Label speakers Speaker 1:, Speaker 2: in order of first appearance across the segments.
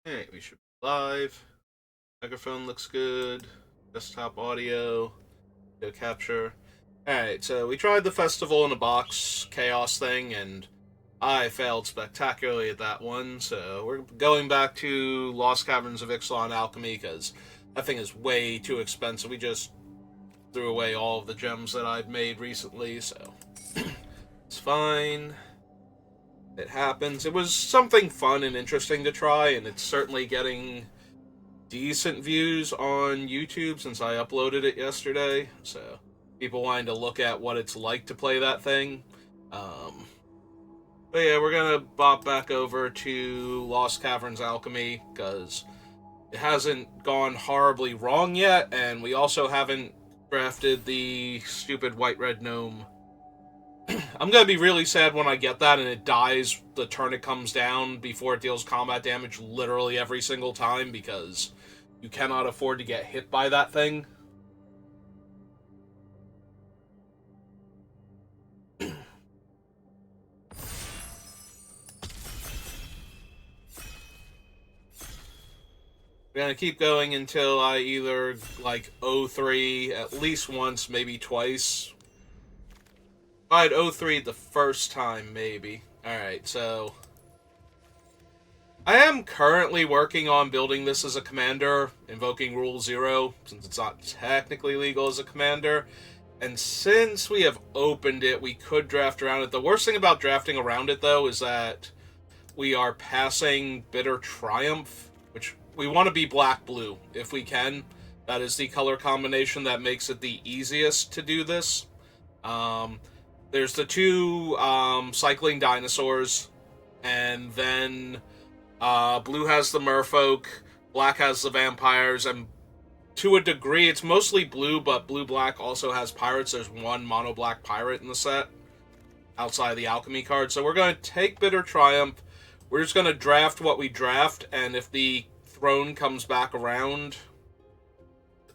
Speaker 1: Alright, we should be live. Microphone looks good. Desktop audio. Video capture. Alright, so we tried the Festival in a Box Chaos thing, and I failed spectacularly at that one, so we're going back to Lost Caverns of Ixalan Alchemy, because that thing is way too expensive. We just threw away all of the gems that I've made recently, so it's fine. It happens. It was something fun and interesting to try, and it's certainly getting decent views on YouTube since I uploaded it yesterday. So people wanting to look at what it's like to play that thing. But yeah, we're gonna bop back over to Lost Caverns Alchemy because it hasn't gone horribly wrong yet, and we also haven't drafted the stupid white-red gnome. I'm gonna be really sad when I get that and it dies the turn it comes down before it deals combat damage literally every single time, because you cannot afford to get hit by that thing. We're gonna keep going until I either, like, 0-3 at least once, maybe twice. I'd 0-3 the first time, maybe. Alright, so I am currently working on building this as a commander, invoking Rule 0, since it's not technically legal as a commander. And since we have opened it, we could draft around it. The worst thing about drafting around it, though, is that we are passing Bitter Triumph, which we want to be black-blue, if we can. That is the color combination that makes it the easiest to do this. There's the two cycling dinosaurs, and then blue has the merfolk, black has the vampires, and to a degree, it's mostly blue, but blue-black also has pirates. There's one mono-black pirate in the set, outside of the alchemy card. So we're going to take Bitter Triumph. We're just going to draft what we draft, and if the throne comes back around,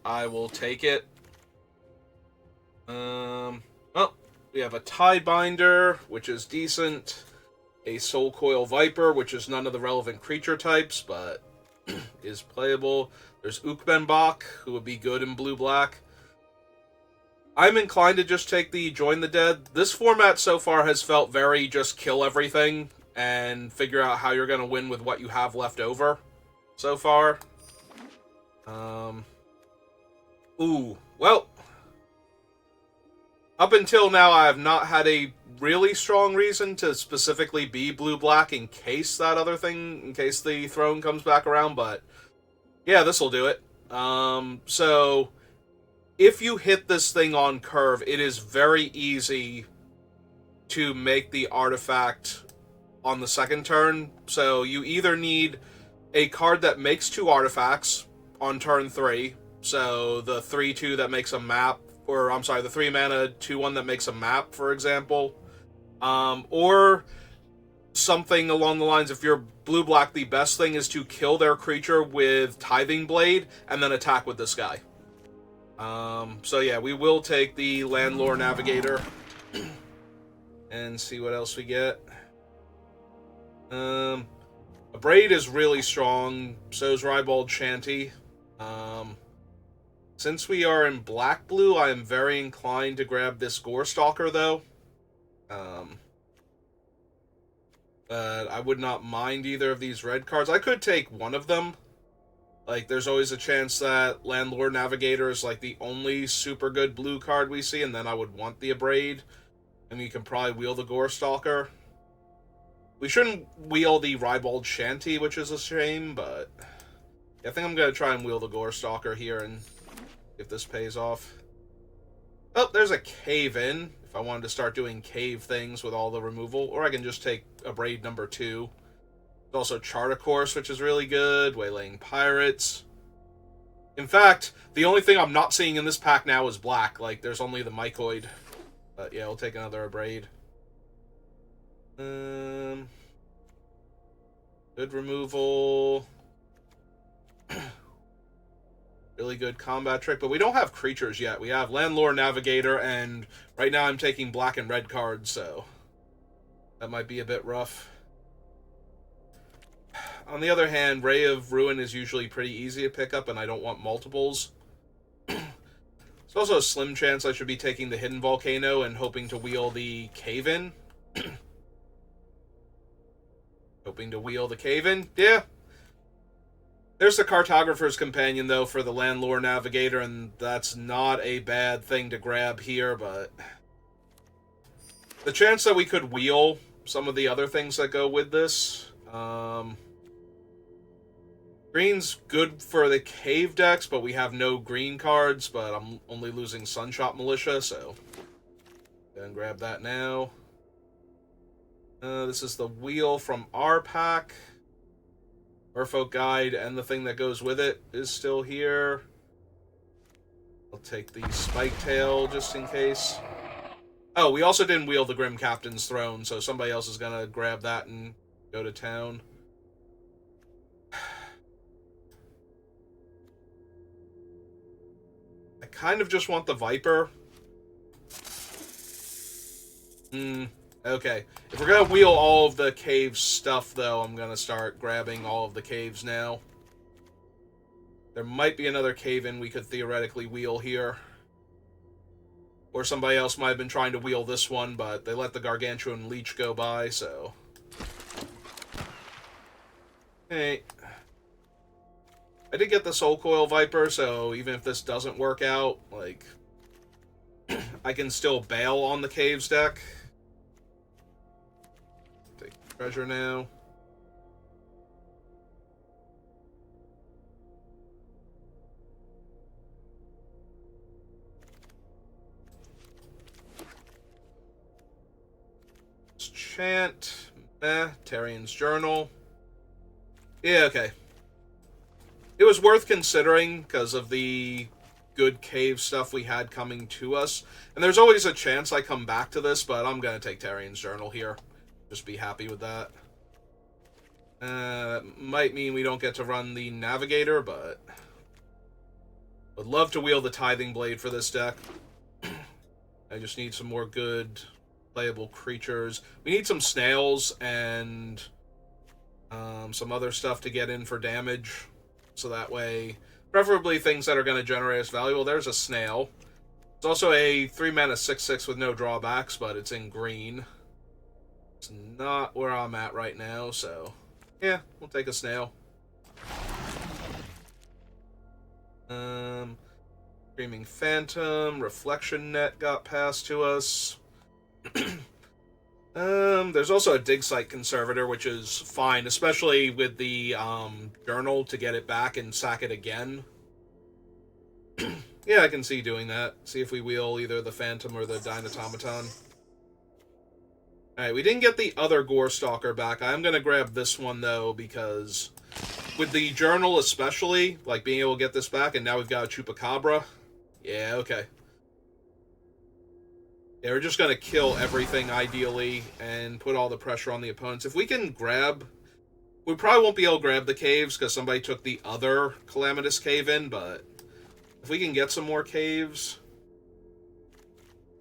Speaker 1: I will take it. Well, we have a Tidebinder, which is decent. A Soul Coil Viper, which is none of the relevant creature types, but is playable. There's Ukbenbach, who would be good in blue-black. I'm inclined to just take the Join the Dead. This format so far has felt very just kill everything and figure out how you're going to win with what you have left over so far. Well, up until now, I have not had a really strong reason to specifically be blue-black in case that other thing, in case the throne comes back around, but yeah, this will do it. So if you hit this thing on curve, it is very easy to make the artifact on the second turn. So you either need a card that makes two artifacts on turn 3, so the 3/2 that makes a map, or I'm sorry, the 3 mana 2/1 that makes a map, for example. Or something along the lines, if you're blue-black, the best thing is to kill their creature with Tithing Blade and then attack with this guy. So yeah, we will take the Landlore Navigator and see what else we get. A Braid is really strong, so is Ribald Shanty. Since we are in black-blue, I am very inclined to grab this Gorestalker, though. But I would not mind either of these red cards. I could take one of them. Like, there's always a chance that Landlord Navigator is, like, the only super good blue card we see, and then I would want the Abrade. And we can probably wheel the Gorestalker. We shouldn't wheel the Ribald Shanty, which is a shame, but I think I'm going to try and wheel the Gorestalker here and if this pays off. Oh, there's a Cave-In, if I wanted to start doing cave things with all the removal. Or I can just take Abrade number 2. There's also Chart a Course, which is really good. Waylaying Pirates. In fact, the only thing I'm not seeing in this pack now is black. Like, there's only the Mycoid. But yeah, we'll take another Abrade. Good removal. Really good combat trick, but we don't have creatures yet. We have Landlore Navigator, and right now I'm taking black and red cards, so that might be a bit rough. On the other hand, Ray of Ruin is usually pretty easy to pick up, and I don't want multiples. There's also a slim chance I should be taking the Hidden Volcano and hoping to wheel the Cave-In. Hoping to wheel the Cave-In? Yeah. There's the Cartographer's Companion, though, for the Landlore Navigator, and that's not a bad thing to grab here, but... the chance that we could wheel some of the other things that go with this... green's good for the cave decks, but we have no green cards, but I'm only losing Sunshot Militia, so... go and grab that now. This is the wheel from our pack. Merfolk Guide and the thing that goes with it is still here. I'll take the Spike Tail just in case. Oh, we also didn't wheel the Grim Captain's Throne, so somebody else is gonna grab that and go to town. I kind of just want the Viper. Okay. If we're gonna wheel all of the cave stuff, though, I'm gonna start grabbing all of the caves now. There might be another cave-in we could theoretically wheel here. Or somebody else might have been trying to wheel this one, but they let the Gargantuan Leech go by, so... hey. I did get the Soul Coil Viper, so even if this doesn't work out, like... I can still bail on the caves deck. Take treasure now. Chant. Tarian's Journal. Yeah, okay. It was worth considering because of the good cave stuff we had coming to us. And there's always a chance I come back to this, but I'm going to take Tarian's Journal here. Just be happy with that. Might mean we don't get to run the Navigator, but... would love to wheel the Tithing Blade for this deck. I just need some more good playable creatures. We need some snails and some other stuff to get in for damage. So that way, preferably things that are going to generate us value. Well, there's a snail. It's also a 3-mana 6/6 with no drawbacks, but it's in green. It's not where I'm at right now, so yeah, we'll take a snail. Screaming Phantom, Reflection Net got passed to us. There's also a Dig Site Conservator, which is fine, especially with the journal to get it back and sack it again. Yeah, I can see doing that. See if we wheel either the Phantom or the Dynatomaton. Alright, we didn't get the other Gore Stalker back. I'm gonna grab this one, though, because with the journal especially, like being able to get this back, and now we've got a Chupacabra. Yeah, okay. Yeah, we're just going to kill everything, ideally, and put all the pressure on the opponents. If we can grab... we probably won't be able to grab the caves, because somebody took the other Calamitous Cave-In, but if we can get some more caves,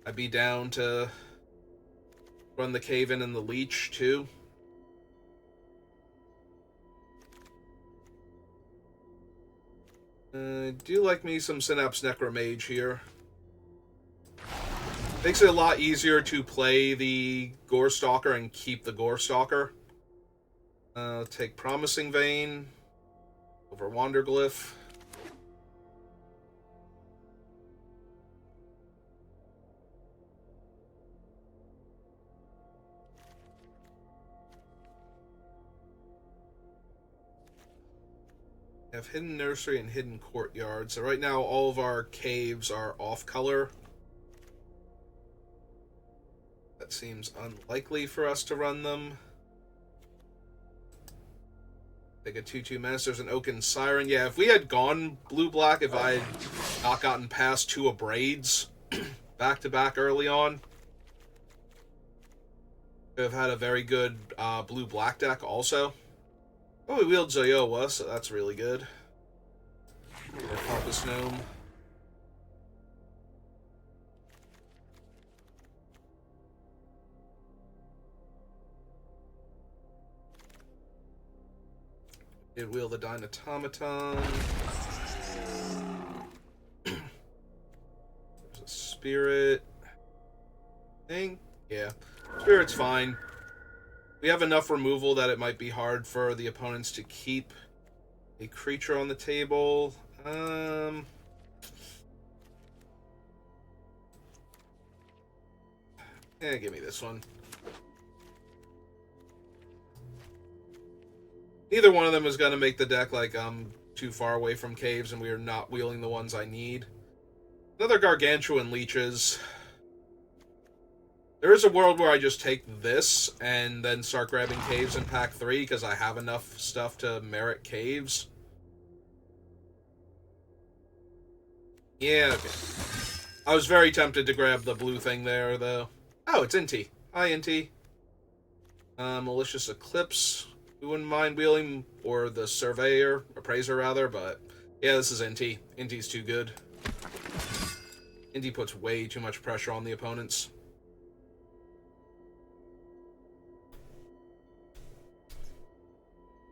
Speaker 1: I'd be down to run the Cave-In and the Leech, too. I do like me some Synapse Necromage here. Makes it a lot easier to play the Gore Stalker and keep the Gore Stalker. Take Promising Vein over Wanderglyph. We have Hidden Nursery and Hidden Courtyard. So right now all of our caves are off color. That seems unlikely for us to run them. Take a 2/2 menace. There's an Oaken Siren. Yeah, if we had gone blue-black, if I had not gotten past 2 Abrades back-to-back early on, could have had a very good blue-black deck also. Oh, we wheeled Zoyowa, so that's really good. Pompous Gnome. It wheel the Dynatomaton. There's a Spirit. I think, yeah. Spirit's fine. We have enough removal that it might be hard for the opponents to keep a creature on the table. Give me this one. Neither one of them is going to make the deck like I'm too far away from caves and we are not wheeling the ones I need. Another Gargantuan Leeches. There is a world where I just take this and then start grabbing caves in pack 3 because I have enough stuff to merit caves. Yeah, okay. I was very tempted to grab the blue thing there, though. Oh, it's Inti. Hi, Inti. Malicious Eclipse. We wouldn't mind wheeling, or the Surveyor, Appraiser rather, but yeah, this is Inti. Inti's too good. Inti puts way too much pressure on the opponents.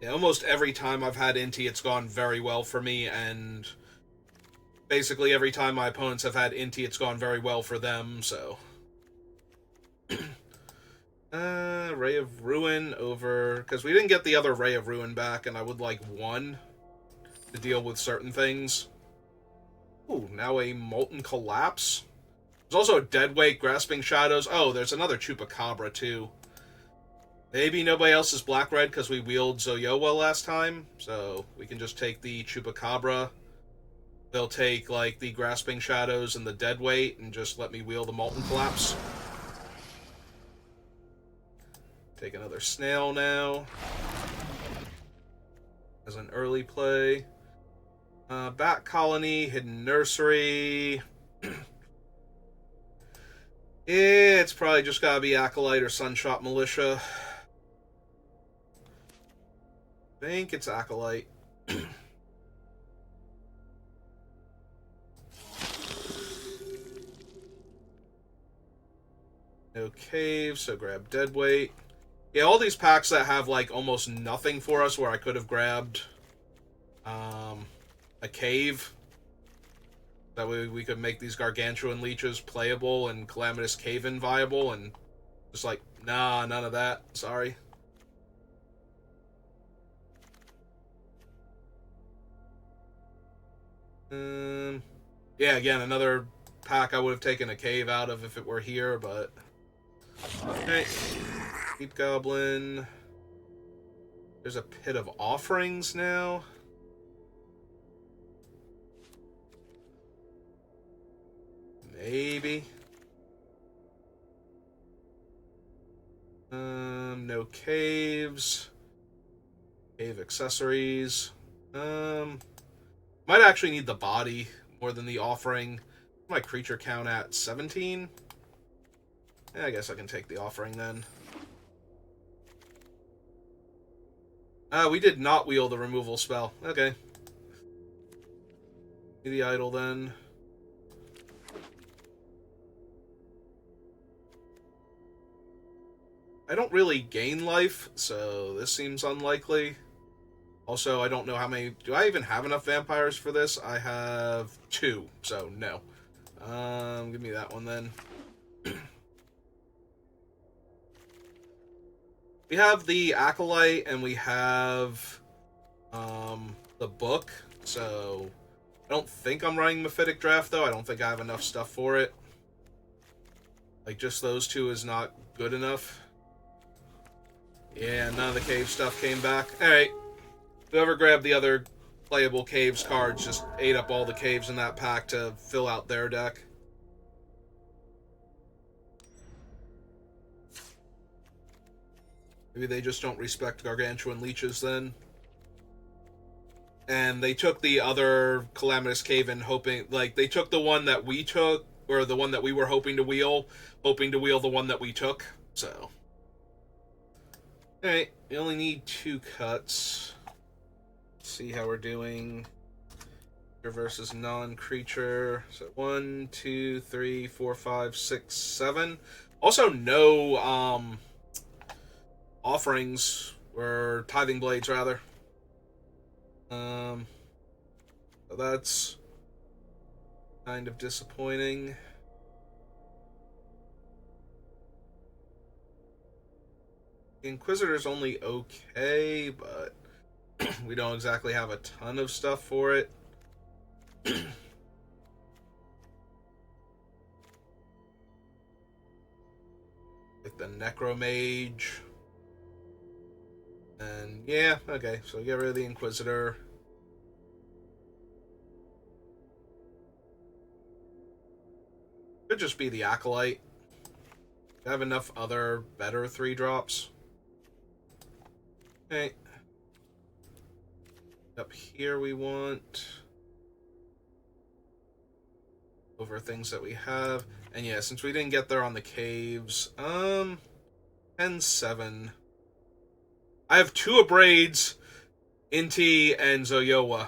Speaker 1: Yeah, almost every time I've had Inti, it's gone very well for me, and basically every time my opponents have had Inti, it's gone very well for them, so. Ray of Ruin over... Because we didn't get the other Ray of Ruin back, and I would like one to deal with certain things. Ooh, now a Molten Collapse. There's also a Deadweight, Grasping Shadows. Oh, there's another Chupacabra, too. Maybe nobody else is black-red because we wheeled Zoyowa last time, so we can just take the Chupacabra. They'll take, like, the Grasping Shadows and the Deadweight and just let me wheel the Molten Collapse. Take another Snail now. As an early play. Bat Colony, Hidden Nursery. It's probably just gotta be Acolyte or Sunshot Militia. I think it's Acolyte. No cave, so grab Deadweight. Yeah, all these packs that have, like, almost nothing for us where I could have grabbed a cave. That way we could make these Gargantuan Leeches playable and Calamitous Cave-In viable, and just like, nah, none of that. Sorry. Yeah, again, another pack I would have taken a cave out of if it were here, but... Okay. Deep Goblin. There's a Pit of Offerings now. Maybe. No caves. Cave accessories. Might actually need the body more than the offering. My creature count at 17. Yeah, I guess I can take the offering then. We did not wheel the removal spell. Okay. The idol then. I don't really gain life, so this seems unlikely. Also, I don't know how many... Do I even have enough vampires for this? I have 2, so no. Give me that one then. We have the Acolyte, and we have the book, so I don't think I'm running Mephitic Draft, though. I don't think I have enough stuff for it. Like, just those 2 is not good enough. Yeah, none of the cave stuff came back. Alright. Whoever grabbed the other playable caves cards just ate up all the caves in that pack to fill out their deck. Maybe they just don't respect Gargantuan Leeches then. And they took the other Calamitous Cave-In hoping... Like, they took the one that we took, or the one that we were hoping to wheel the one that we took, so... Alright, we only need 2 cuts. Let's see how we're doing. Creature versus non-creature. So 1, 2, 3, 4, 5, 6, 7. Also, no offerings, or tithing blades, rather. So that's kind of disappointing. The Inquisitor's only okay, but we don't exactly have a ton of stuff for it. Like the Necromage. And yeah, okay, so get rid of the Inquisitor. Could just be the Acolyte. I have enough other better 3-drops. Okay. Up here we want over things that we have. And yeah, since we didn't get there on the caves, 10-7. I have 2 Abrades, Inti, and Zoyowa.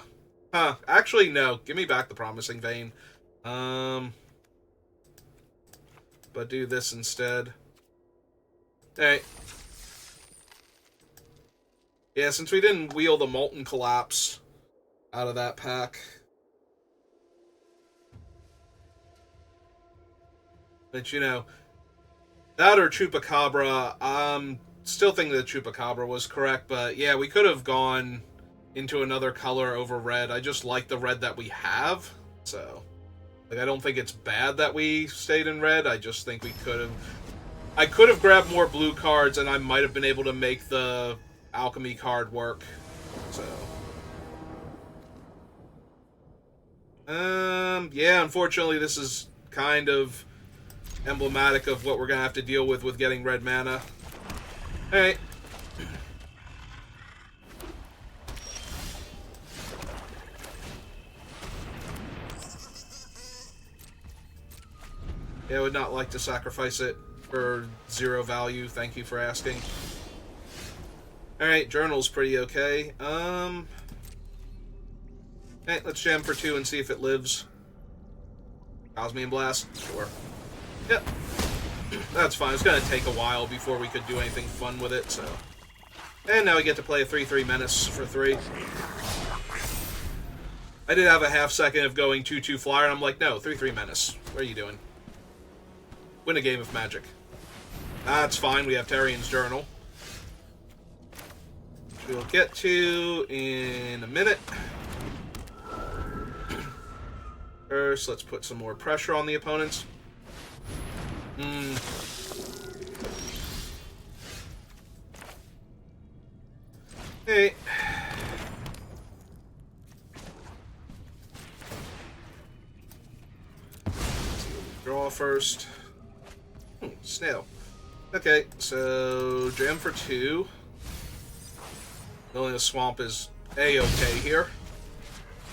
Speaker 1: Huh, actually no, give me back the Promising Vein. But do this instead. Alright. Yeah, since we didn't wheel the Molten Collapse out of that pack. But, you know, that or Chupacabra, still think that Chupacabra was correct, but yeah, we could have gone into another color over red. I just like the red that we have, so... Like, I don't think it's bad that we stayed in red, I just think we could have... I could have grabbed more blue cards, and I might have been able to make the alchemy card work, so... Yeah, unfortunately this is kind of emblematic of what we're gonna have to deal with getting red mana. Alright. Yeah, I would not like to sacrifice it for 0 value, thank you for asking. Alright, Journal's pretty okay. Hey, let's jam for 2 and see if it lives. Cosmium Blast? Sure. Yep. That's fine. It's gonna take a while before we could do anything fun with it, so... And now we get to play a 3/3 Menace for 3. I did have a half second of going 2/2 Flyer, and I'm like, no, 3/3 Menace. What are you doing? Win a game of Magic. That's fine, we have Tarian's Journal. Which we'll get to in a minute. First, let's put some more pressure on the opponents. Hey. Draw first. Snail. Okay, so jam for 2. Building a swamp is A-okay here.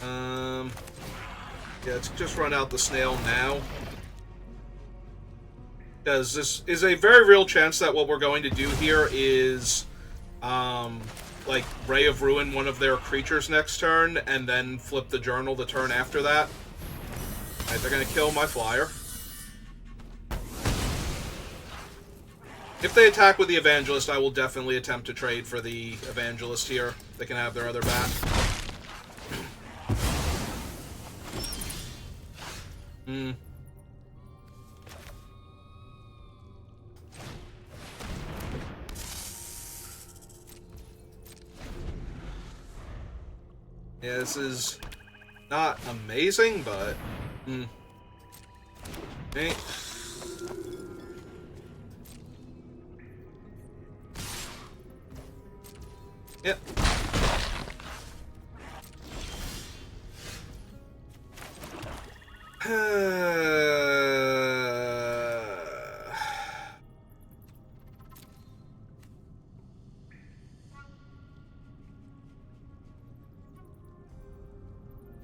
Speaker 1: Yeah, let's just run out the snail now. Because this is a very real chance that what we're going to do here is, like, Ray of Ruin one of their creatures next turn, and then flip the journal the turn after that. Alright, they're going to kill my flyer. If they attack with the Evangelist, I will definitely attempt to trade for the Evangelist here. They can have their other bat. Yeah, this is not amazing, but... Okay. Yep.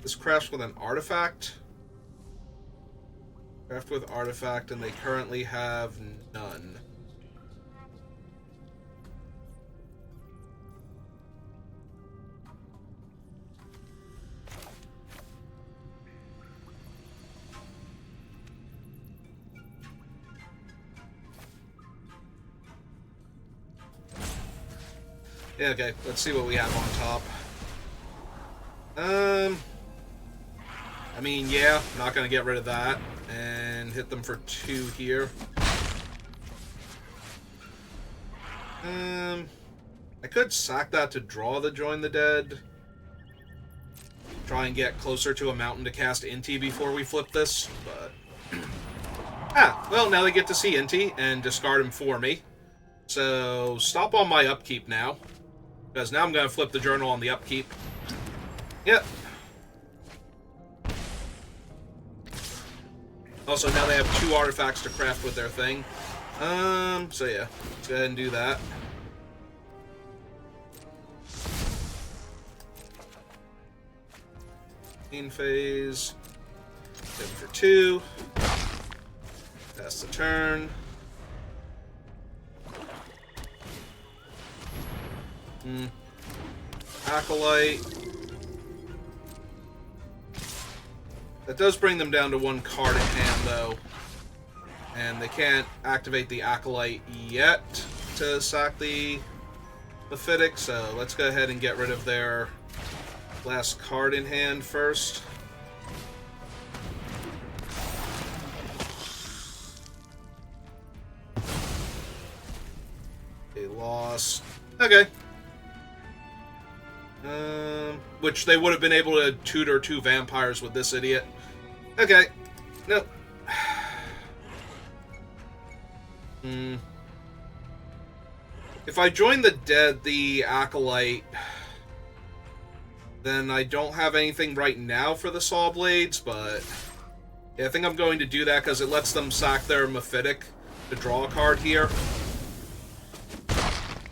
Speaker 1: This crafts with an artifact. Craft with artifact, and they currently have none. Yeah, okay, let's see what we have on top. I mean, yeah, not gonna get rid of that. And hit them for 2 here. I could sack that to draw the Join the Dead. Try and get closer to a mountain to cast Inti before we flip this, but... well, now they get to see Inti and discard him for me. So, stop on my upkeep now. Because now I'm going to flip the journal on the upkeep. Yep. Also, now they have 2 artifacts to craft with their thing. So yeah, let's go ahead and do that. Main phase. Hit for 2. Pass the turn. Acolyte. That does bring them down to 1 card in hand, though. And they can't activate the Acolyte yet to sack the Mephitic, so let's go ahead and get rid of their last card in hand first. They lost. Okay. Which they would have been able to tutor 2 vampires with this idiot. Okay. Nope. If I join the dead, the Acolyte, then I don't have anything right now for the Saw Blades, but yeah, I think I'm going to do that because it lets them sack their Mephitic to draw a card here.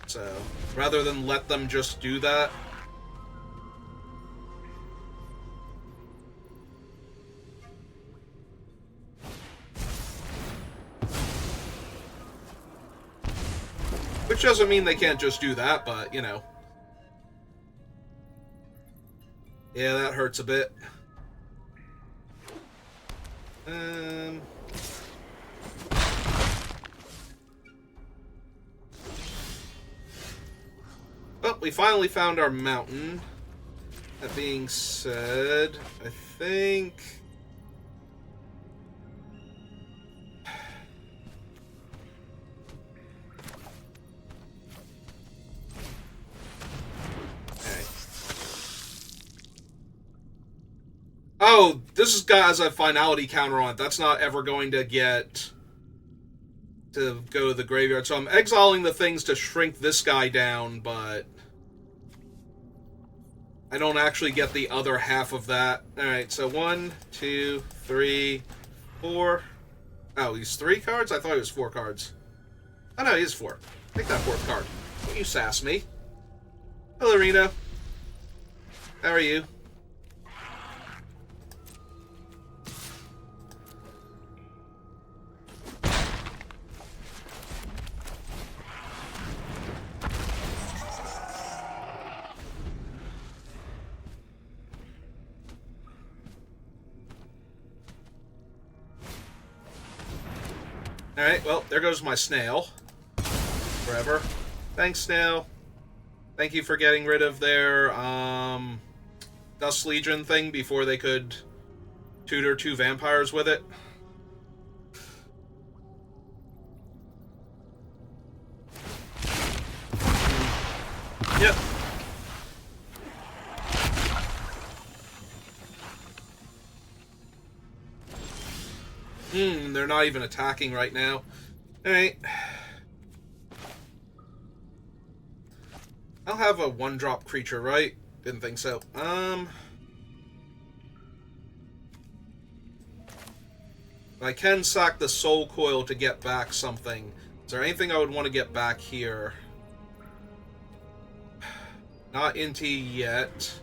Speaker 1: So, rather than let them just do that. Which doesn't mean they can't just do that, but, you know. Yeah, that hurts a bit. Well, we finally found our mountain. That being said, I think... Oh, this has a finality counter on it. That's not ever going to get to go to the graveyard. So I'm exiling the things to shrink this guy down, but I don't actually get the other half of that. Alright, so 1, 2, 3, 4. Oh, he's 3 cards? I thought he was 4 cards. Oh no, he is 4. Take that 4th card. Don't you sass me. Hello, Reno. How are you? Alright, well, there goes my snail. Forever. Thanks, snail. Thank you for getting rid of their, Dust Legion thing before they could tutor 2 vampires with it. Yep. They're not even attacking right now. Alright. I'll have a 1-drop creature, right? Didn't think so. I can sack the Soul Coil to get back something. Is there anything I would want to get back here? Not Inti yet.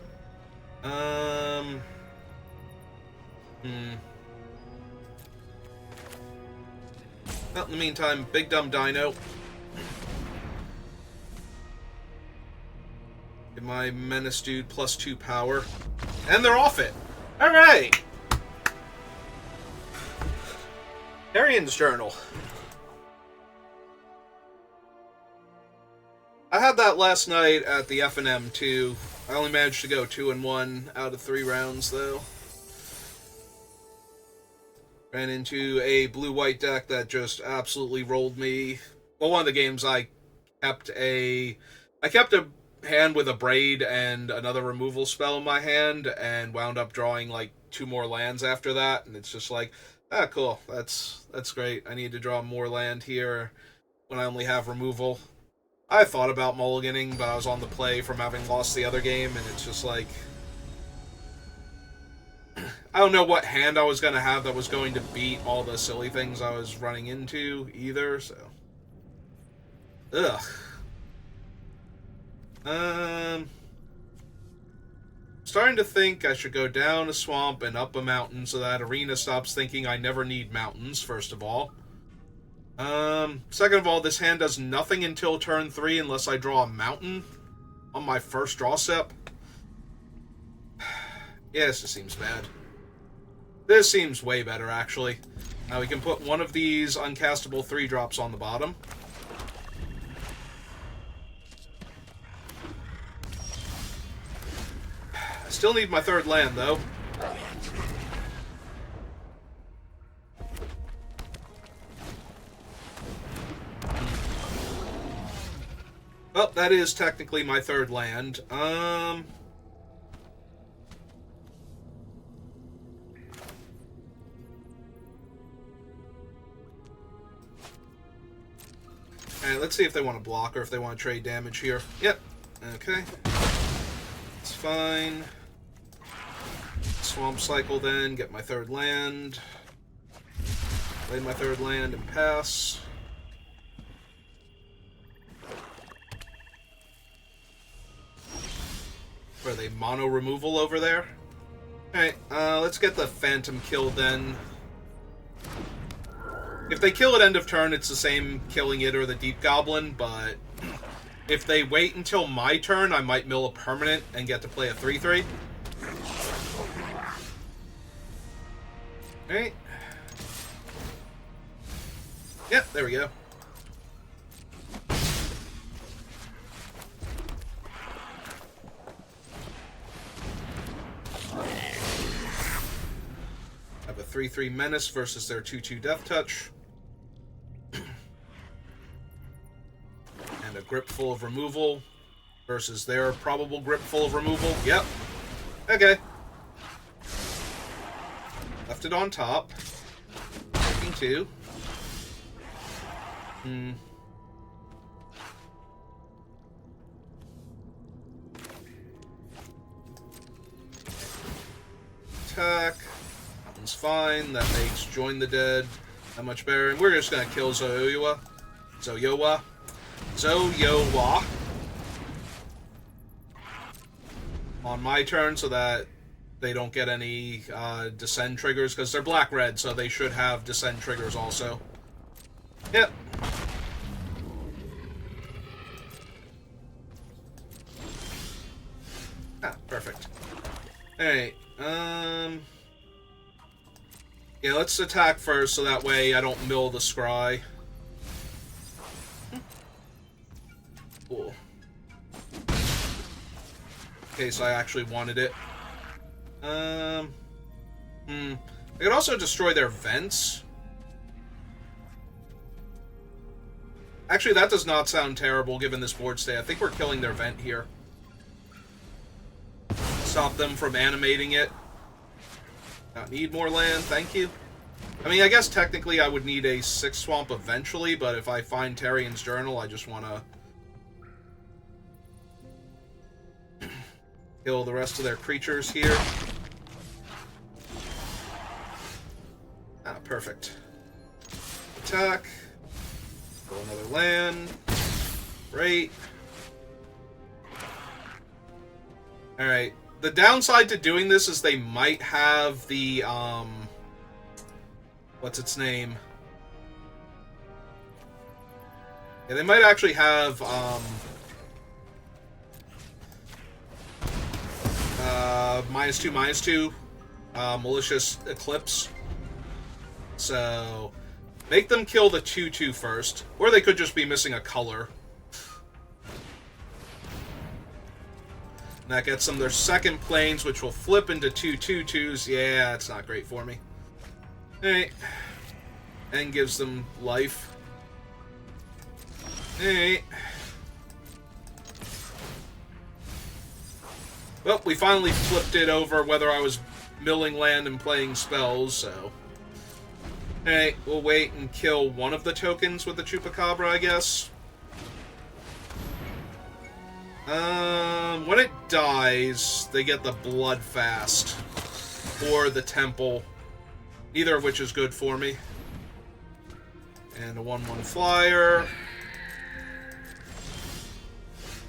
Speaker 1: Well, in the meantime, Big Dumb Dino. Give my Menace Dude +2 power. And they're off it! Alright! Arian's Journal. I had that last night at the F&M too. I only managed to go 2-1 out of 3 rounds though. Ran into a blue-white deck that just absolutely rolled me. Well, one of the games I kept a hand with a braid and another removal spell in my hand, and wound up drawing like 2 more lands after that, and it's just like, ah, cool, that's great. I need to draw more land here when I only have removal. I thought about mulliganing, but I was on the play from having lost the other game, and it's just like, I don't know what hand I was going to have that was going to beat all the silly things I was running into either, so. Ugh. Starting to think I should go down a swamp and up a mountain so that Arena stops thinking I never need mountains, first of all. Second of all, this hand does nothing until turn 3 unless I draw a mountain on my first draw step. Yeah, this just seems bad. This seems way better, actually. Now we can put one of these uncastable 3-drops on the bottom. I still need my 3rd land, though. Well, that is technically my 3rd land. Alright, let's see if they want to block or if they want to trade damage here. Yep. Okay. It's fine. Swamp cycle then, get my 3rd land. Play my 3rd land and pass. Are they mono removal over there? Alright, let's get the Phantom killed then. If they kill at end of turn, it's the same killing it or the Deep Goblin, but if they wait until my turn, I might mill a permanent and get to play a 3/3. Alright. Yep, there we go. Have a 3/3 Menace versus their 2/2 Death Touch. And a Grip full of removal versus their probable Grip full of removal. Yep. Okay. Left it on top. Taking 2. Attack. That one's fine. That makes Join the Dead that much better. And we're just gonna kill Zoyowa. On my turn so that they don't get any Descend triggers, because they're black-red, so they should have Descend triggers also. Yep. Ah, perfect. Alright, yeah, let's attack first so that way I don't mill the Scry. Cool. In case I actually wanted it. I could also destroy their vents. Actually, that does not sound terrible given this board state. I think we're killing their vent here. Stop them from animating it. Not need more land, thank you. I mean, I guess technically I would need a 6 swamp eventually, but if I find Tarian's Journal, I just want to kill the rest of their creatures here. Ah, perfect. Attack. Kill another land. Great. Alright. The downside to doing this is they might have the, what's its name? Yeah, they might actually have, -2/-2, Malicious Eclipse. So, make them kill the 2/2 first. Or they could just be missing a color. And that gets them their second planes, which will flip into 2/2/2s. Yeah, it's not great for me. Alright. And gives them life. Alright. Well, we finally flipped it over whether I was milling land and playing spells, so... Alright, we'll wait and kill one of the tokens with the Chupacabra, I guess. When it dies, they get the Bloodfast. Or the Temple. Neither of which is good for me. And a 1/1 flyer.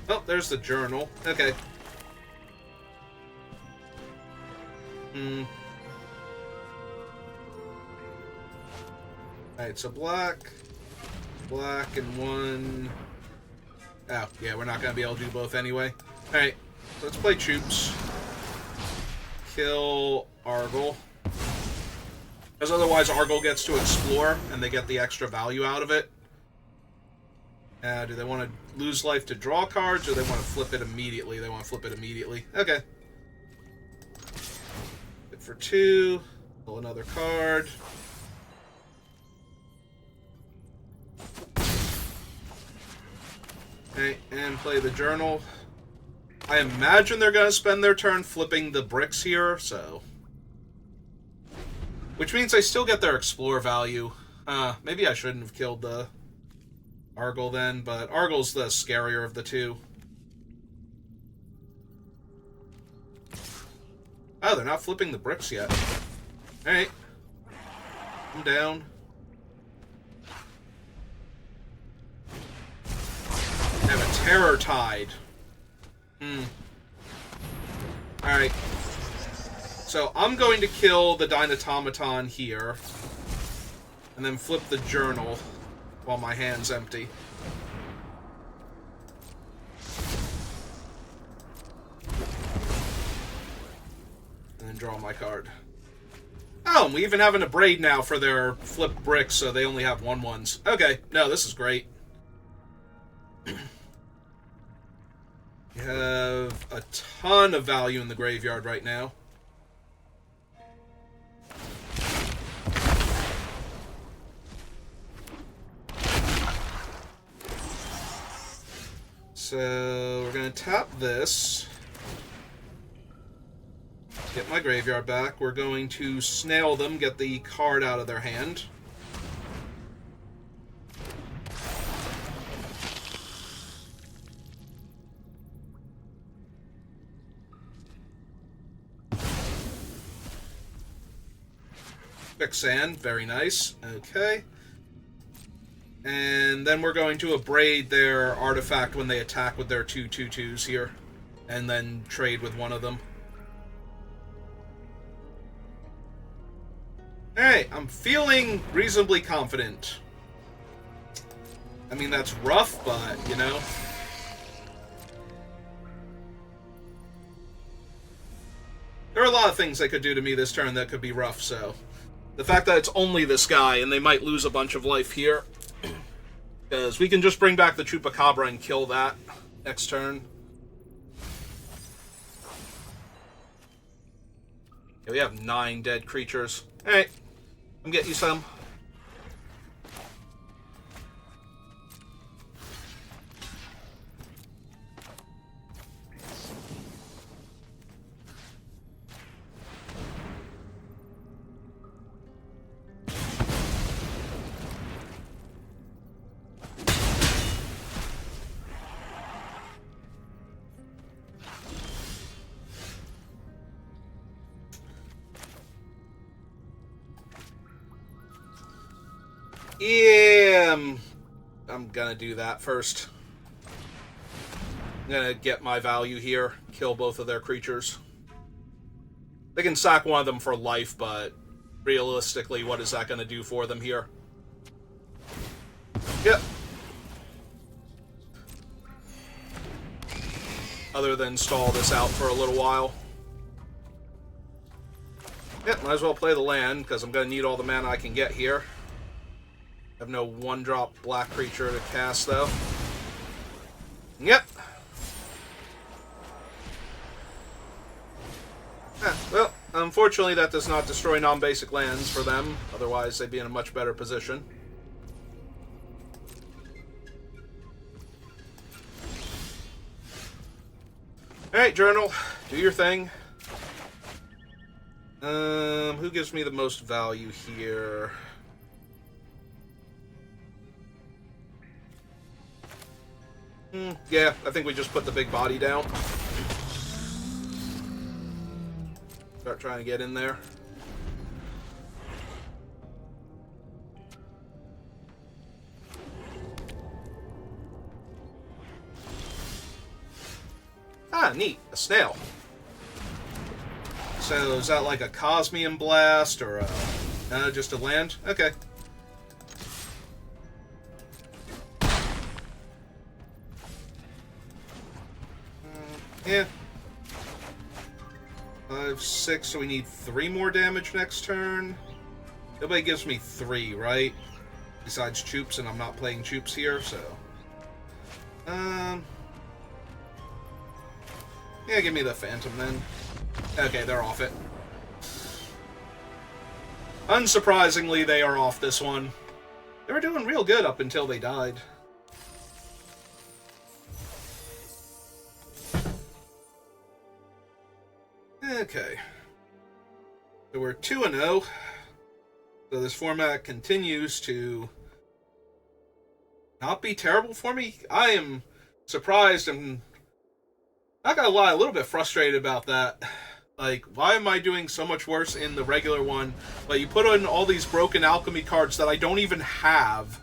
Speaker 1: Oh, there's the journal. Okay. Alright, so black, and one... Oh, yeah, we're not going to be able to do both anyway. Alright, so let's play troops. Kill Argyle. Because otherwise Argyle gets to explore, and they get the extra value out of it. Do they want to lose life to draw cards, or they want to flip it immediately? They want to flip it immediately. Okay. Hit for 2. Pull another card. Okay, and play the journal. I imagine they're going to spend their turn flipping the bricks here, so... Which means they still get their explore value. Maybe I shouldn't have killed the Argyle then, but Argyle's the scarier of the two. Oh, they're not flipping the bricks yet. Alright. I'm down. I have a Terror Tide. Alright. So, I'm going to kill the Dynatomaton here. And then flip the journal while my hand's empty. And then draw my card. Oh, and we even have an Abrade now for their flip bricks, so they only have 1/1s. Okay, no, this is great. You have a ton of value in the graveyard right now. So, we're going to tap this. Get my graveyard back. We're going to snail them, get the card out of their hand. Ixalan, very nice. Okay. And then we're going to Abrade their artifact when they attack with their 2/2/2s here. And then trade with one of them. Alright, I'm feeling reasonably confident. I mean, that's rough, but, you know. There are a lot of things they could do to me this turn that could be rough, so... The fact that it's only this guy, and they might lose a bunch of life here. Because we can just bring back the Chupacabra and kill that next turn. Yeah, we have 9 dead creatures. Alright, I'm getting you some. Yeah, I'm gonna do that first. I'm gonna get my value here, kill both of their creatures. They can sack one of them for life, but realistically, what is that gonna do for them here? Yep. Other than stall this out for a little while. Yep, might as well play the land, because I'm gonna need all the mana I can get here. I have no 1-drop black creature to cast, though. Yep. unfortunately, that does not destroy non-basic lands for them. Otherwise, they'd be in a much better position. Alright, Journal. Do your thing. Who gives me the most value here? Yeah, I think we just put the big body down. Start trying to get in there. Ah, neat. A snail. So, is that like a Cosmian Blast or a... just a land? Okay. Yeah. 5, 6, so we need 3 more damage next turn. Nobody gives me 3, right? Besides Choops, and I'm not playing Choops here, so... Yeah, give me the Phantom then. Okay, they're off it. Unsurprisingly, they are off this one. They were doing real good up until they died. Okay. So we're 2-0. So this format continues to not be terrible for me. I am surprised and, not gonna lie, a little bit frustrated about that. Like, why am I doing so much worse in the regular one? Like, you put in all these broken alchemy cards that I don't even have,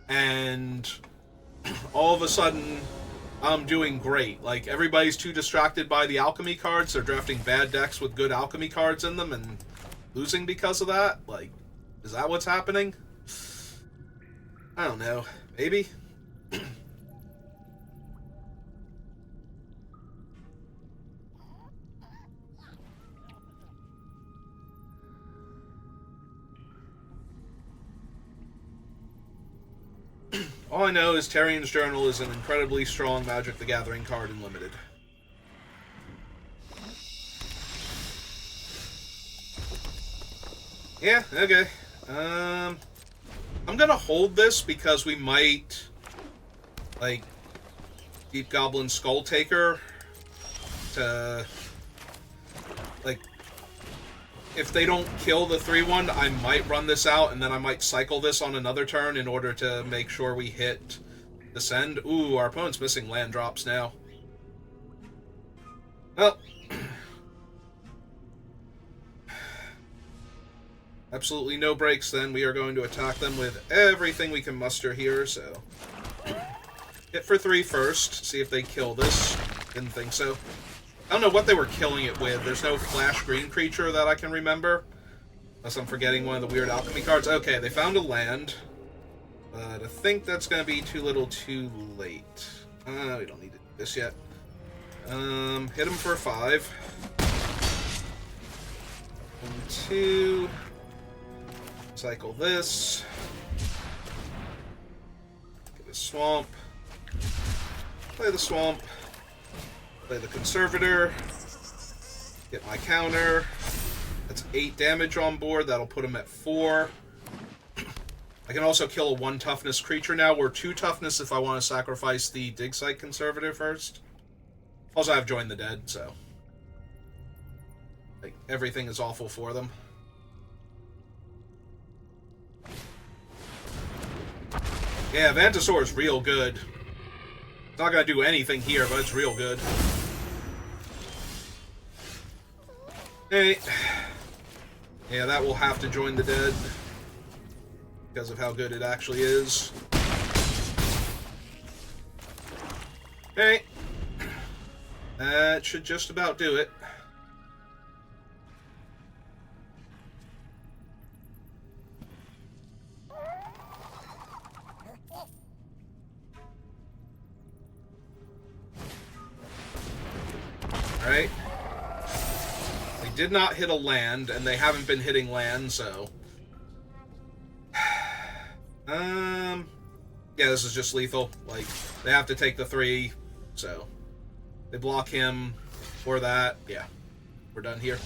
Speaker 1: and all of a sudden, I'm doing great. Like, everybody's too distracted by the alchemy cards. They're drafting bad decks with good alchemy cards in them and losing because of that. Like, is that what's happening? I don't know. Maybe? All I know is Tarian's Journal is an incredibly strong Magic the Gathering card in Limited. Yeah, okay. I'm gonna hold this because we might, like, Deep Goblin Skull Taker to, like, if they don't kill the 3-1, I might run this out, and then I might cycle this on another turn in order to make sure we hit Descend. Ooh, our opponent's missing land drops now. Well, absolutely no breaks then. We are going to attack them with everything we can muster here, so... Hit for 3 first, see if they kill this. Didn't think so. I don't know what they were killing it with. There's no flash green creature that I can remember. Unless I'm forgetting one of the weird alchemy cards. Okay, they found a land. But I think that's going to be too little too late. We don't need to do this yet. Hit him for 5. 1, 2. Cycle this. Get a swamp. Play the swamp. Play the Conservator. Get my counter. That's 8 damage on board. That'll put him at 4. I can also kill a 1 toughness creature now, or 2 toughness if I want to sacrifice the Dig Site Conservator first. Also, I've joined the dead, so... like, everything is awful for them. Yeah, Vantasaur is real good. It's not going to do anything here, but it's real good. Hey. Yeah, that will have to join the dead. Because of how good it actually is. Hey. That should just about do it. Alright. They did not hit a land, and they haven't been hitting land, so... yeah, this is just lethal. Like, they have to take the 3, so... they block him for that. Yeah. We're done here.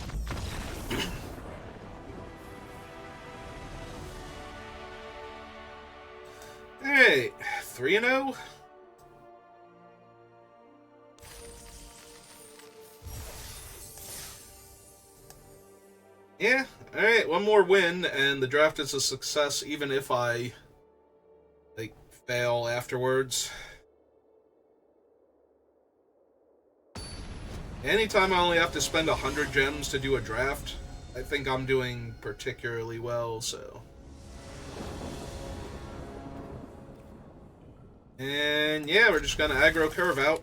Speaker 1: Alright, 3-0. Yeah, alright, one more win, and the draft is a success, even if I, like, fail afterwards. Anytime I only have to spend 100 gems to do a draft, I think I'm doing particularly well, so... And yeah, we're just gonna aggro curve out.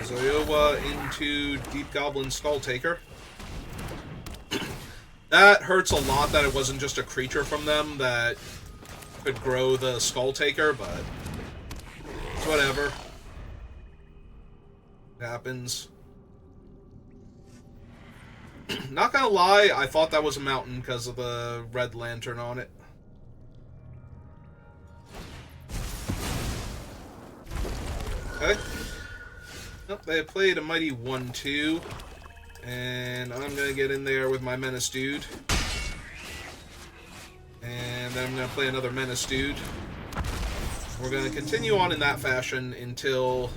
Speaker 1: Zoyowa into Deep Goblin Skull Taker. That hurts a lot that it wasn't just a creature from them that could grow the Skull Taker, but it's whatever. It happens. Not gonna lie, I thought that was a mountain because of the red lantern on it. Okay. Nope, they played a mighty 1-2. And I'm gonna get in there with my Menace Dude. And then I'm gonna play another Menace Dude. We're gonna continue on in that fashion until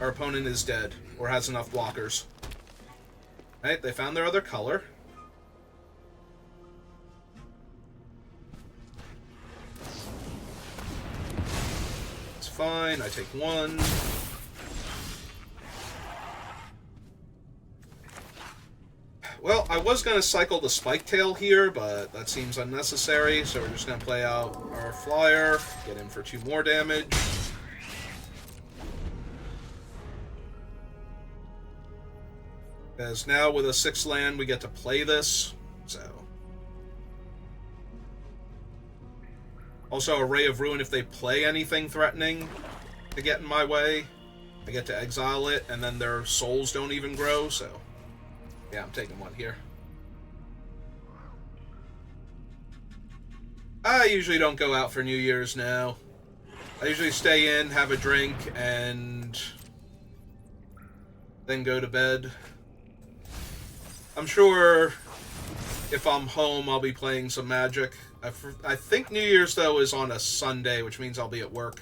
Speaker 1: our opponent is dead or has enough blockers. Right, they found their other color. It's fine, I take one. Well, I was going to cycle the Spike Tail here, but that seems unnecessary, so we're just going to play out our flyer, get in for 2 more damage. Because now with a 6 land, we get to play this, so... Also, a Ray of Ruin, if they play anything threatening to get in my way, I get to exile it, and then their souls don't even grow, so... Yeah, I'm taking one here. I usually don't go out for New Year's now. I usually stay in, have a drink, and then go to bed. I'm sure if I'm home, I'll be playing some Magic. I think New Year's, though, is on a Sunday, which means I'll be at work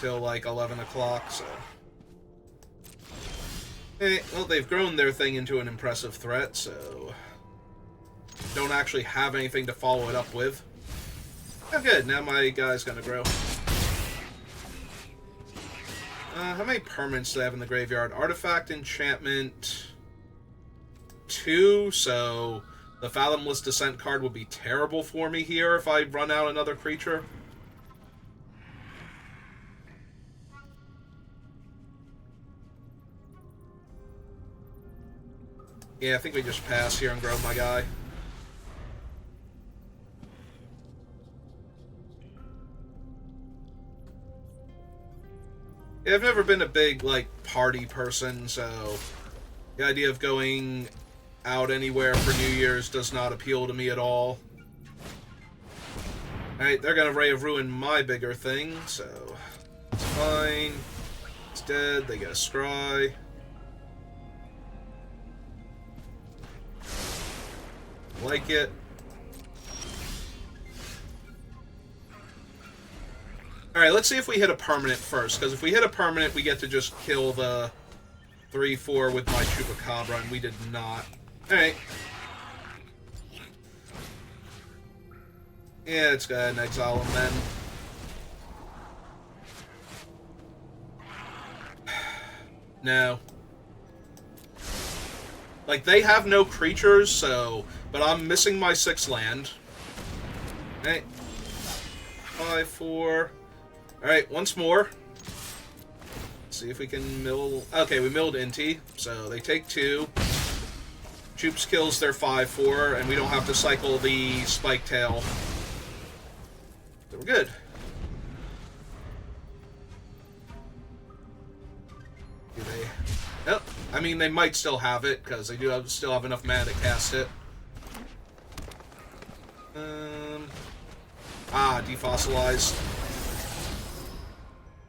Speaker 1: till like 11 o'clock, so... Hey, well, they've grown their thing into an impressive threat, so... Don't actually have anything to follow it up with. Oh, good. Now my guy's gonna grow. How many permanents do I have in the graveyard? Artifact, enchantment... 2, so... The Fathomless Descent card would be terrible for me here if I run out another creature. Yeah, I think we just pass here and grow my guy. Yeah, I've never been a big, like, party person, so the idea of going out anywhere for New Year's does not appeal to me at all. Alright, they're gonna Ray of Ruin my bigger thing, so it's fine. It's dead, they get a scry. Like it. Alright, let's see if we hit a permanent first, because if we hit a permanent, we get to just kill the 3-4 with my Chupacabra, and we did not. Alright. Yeah, let's go ahead and exile him then. No. Like, they have no creatures, so... But I'm missing my 6 land. Alright. 5-4. Alright, once more. Let's see if we can mill... Okay, we milled Inti, so they take 2. Choops kills their 5-4, and we don't have to cycle the Spike Tail. So we're good. Do they... Nope. I mean, they might still have it, because they do still have enough mana to cast it. Defossilized.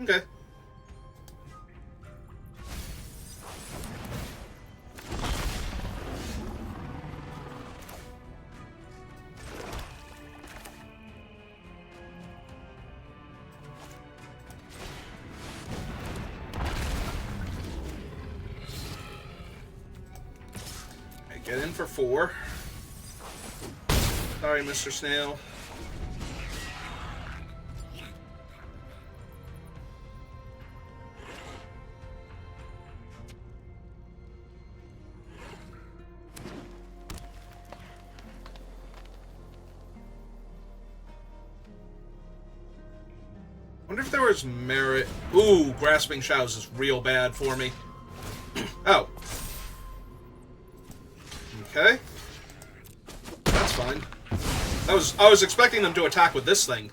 Speaker 1: Okay. Get in for 4. Sorry, Mr. Snail. Wonder if there was merit. Ooh, Grasping Shadows is real bad for me. Oh. Okay. That's fine. I was expecting them to attack with this thing.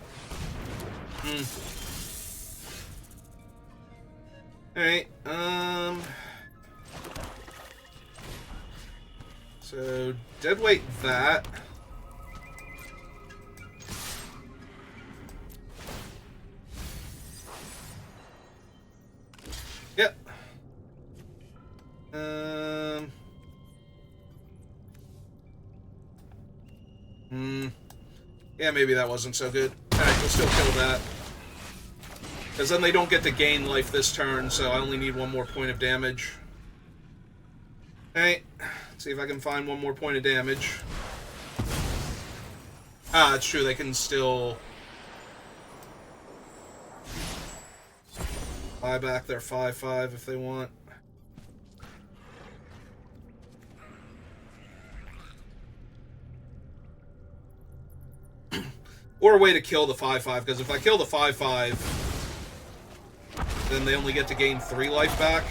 Speaker 1: Alright, so, deadweight that. Yep. Yeah, maybe that wasn't so good. Alright, we'll still kill that. Because then they don't get to gain life this turn, so I only need 1 more point of damage. Alright, let's see if I can find 1 more point of damage. Ah, it's true, they can still buy back their 5/5 if they want. Or a way to kill the 5/5, because if I kill the 5/5, then they only get to gain 3 life back.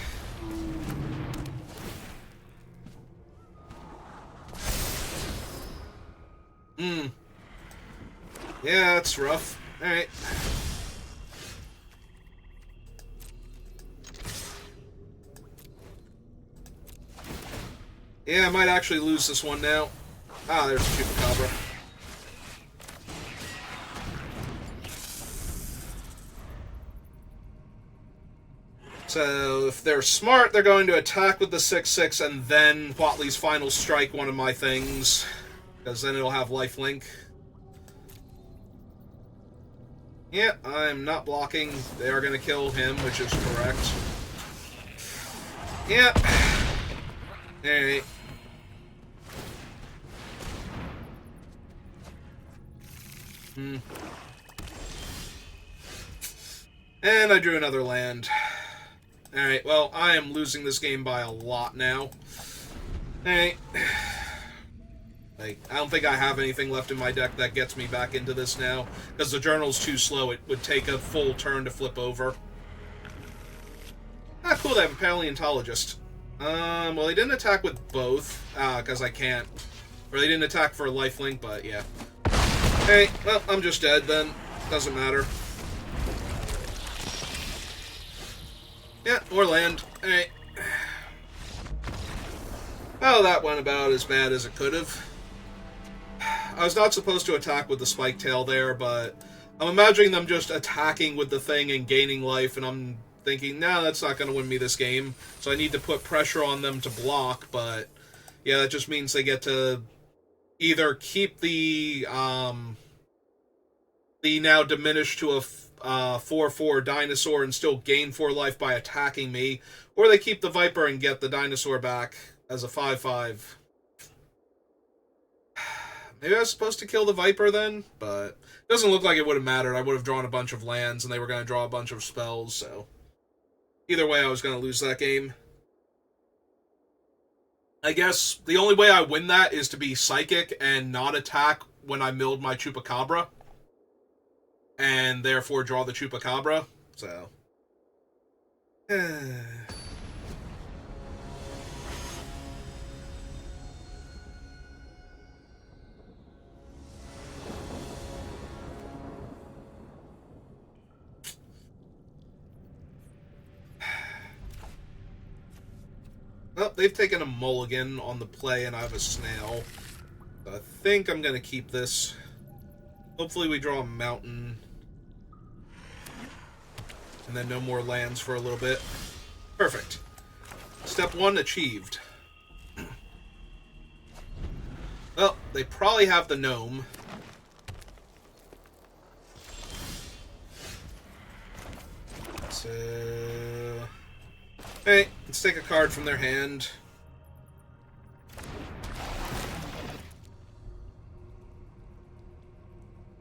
Speaker 1: Yeah, that's rough. Alright. Yeah, I might actually lose this one now. Ah, there's a Chupacabra. So, if they're smart, they're going to attack with the 6/6 and then Whatley's Final Strike one of my things. Because then it'll have lifelink. Yeah, I'm not blocking. They are going to kill him, which is correct. Yeah. Alright. And I drew another land. Alright, well, I am losing this game by a lot now. Alright. Like, I don't think I have anything left in my deck that gets me back into this now. Because the journal's too slow. It would take a full turn to flip over. Ah, cool, they have a paleontologist. Well, they didn't attack with both. Because I can't. Or they didn't attack for a lifelink, but yeah. Hey, well, I'm just dead then. Doesn't matter. Yeah, more land. Alright. Well, that went about as bad as it could have. I was not supposed to attack with the spike tail there, but I'm imagining them just attacking with the thing and gaining life, and I'm thinking, nah, that's not going to win me this game. So I need to put pressure on them to block, but yeah, that just means they get to either keep the now diminished to a 4/4 dinosaur and still gain 4 life by attacking me, or they keep the Viper and get the dinosaur back as a 5/5. Maybe I was supposed to kill the Viper then, but it doesn't look like it would have mattered. I would have drawn a bunch of lands, and they were going to draw a bunch of spells, so either way, I was going to lose that game. I guess the only way I win that is to be Psychic and not attack when I milled my Chupacabra, and therefore draw the Chupacabra, so... Well, they've taken a mulligan on the play, and I have a snail. So I think I'm going to keep this. Hopefully we draw a mountain. And then no more lands for a little bit. Perfect. Step 1 achieved. Well, they probably have the gnome. So... Hey, let's take a card from their hand.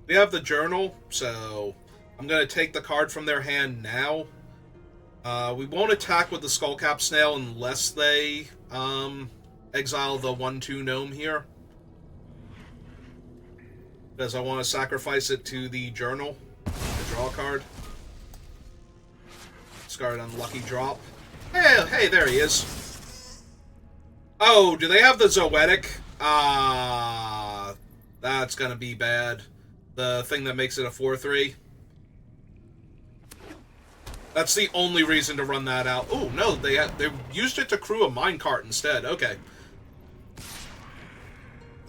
Speaker 1: We have the journal, so I'm going to take the card from their hand now. We won't attack with the Skullcap Snail unless they exile the 1/2 gnome here. Because I want to sacrifice it to the journal to draw a card. Discard unlucky drop. Hey, there he is. Oh, do they have the Zoetic? That's going to be bad. The thing that makes it a 4/3. That's the only reason to run that out. Oh, no, they used it to crew a minecart instead. Okay.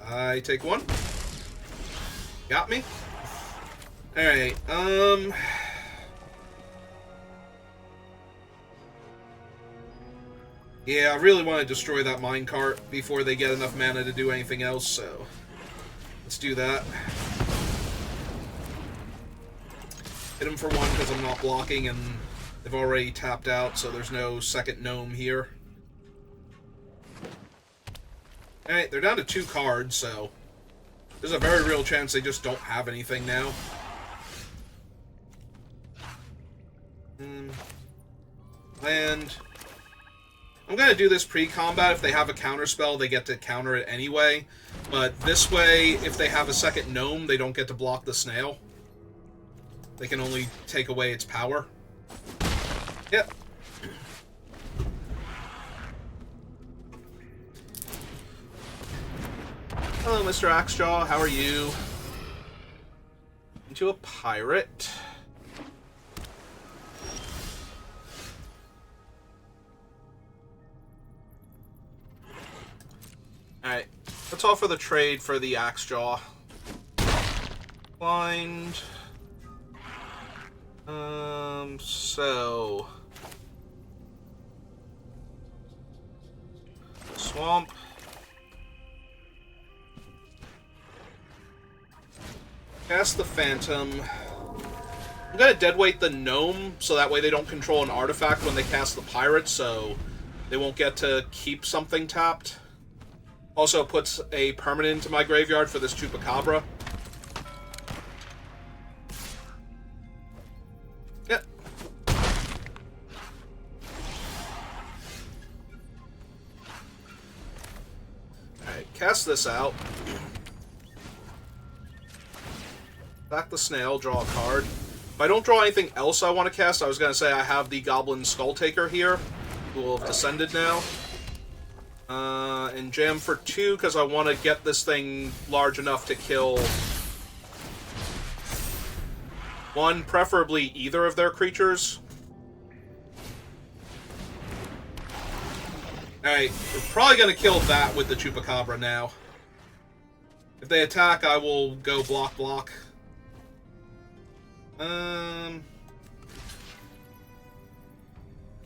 Speaker 1: I take one. Got me. Alright, yeah, I really want to destroy that minecart before they get enough mana to do anything else, so... Let's do that. Hit him for 1 because I'm not blocking, and they've already tapped out, so there's no second gnome here. Alright, they're down to 2 cards, so... There's a very real chance they just don't have anything now. Land. I'm going to do this pre-combat. If they have a counterspell, they get to counter it anyway. But this way, if they have a second gnome, they don't get to block the snail. They can only take away its power. Yep. Hello, Mr. Axejaw. How are you? Into a pirate. Alright. Let's offer the trade for the Axejaw. Blind. So... Swamp. Cast the Phantom. I'm gonna deadweight the Gnome, so that way they don't control an artifact when they cast the Pirate, so they won't get to keep something tapped. Also puts a permanent into my graveyard for this Chupacabra. Yep. Alright, cast this out. Back the snail, draw a card. If I don't draw anything else I want to cast, I was going to say I have the Goblin Skulltaker here, who will have descended now. And jam for 2, because I want to get this thing large enough to kill 1, preferably either of their creatures. Alright, we're probably going to kill that with the Chupacabra now. If they attack, I will go block, block.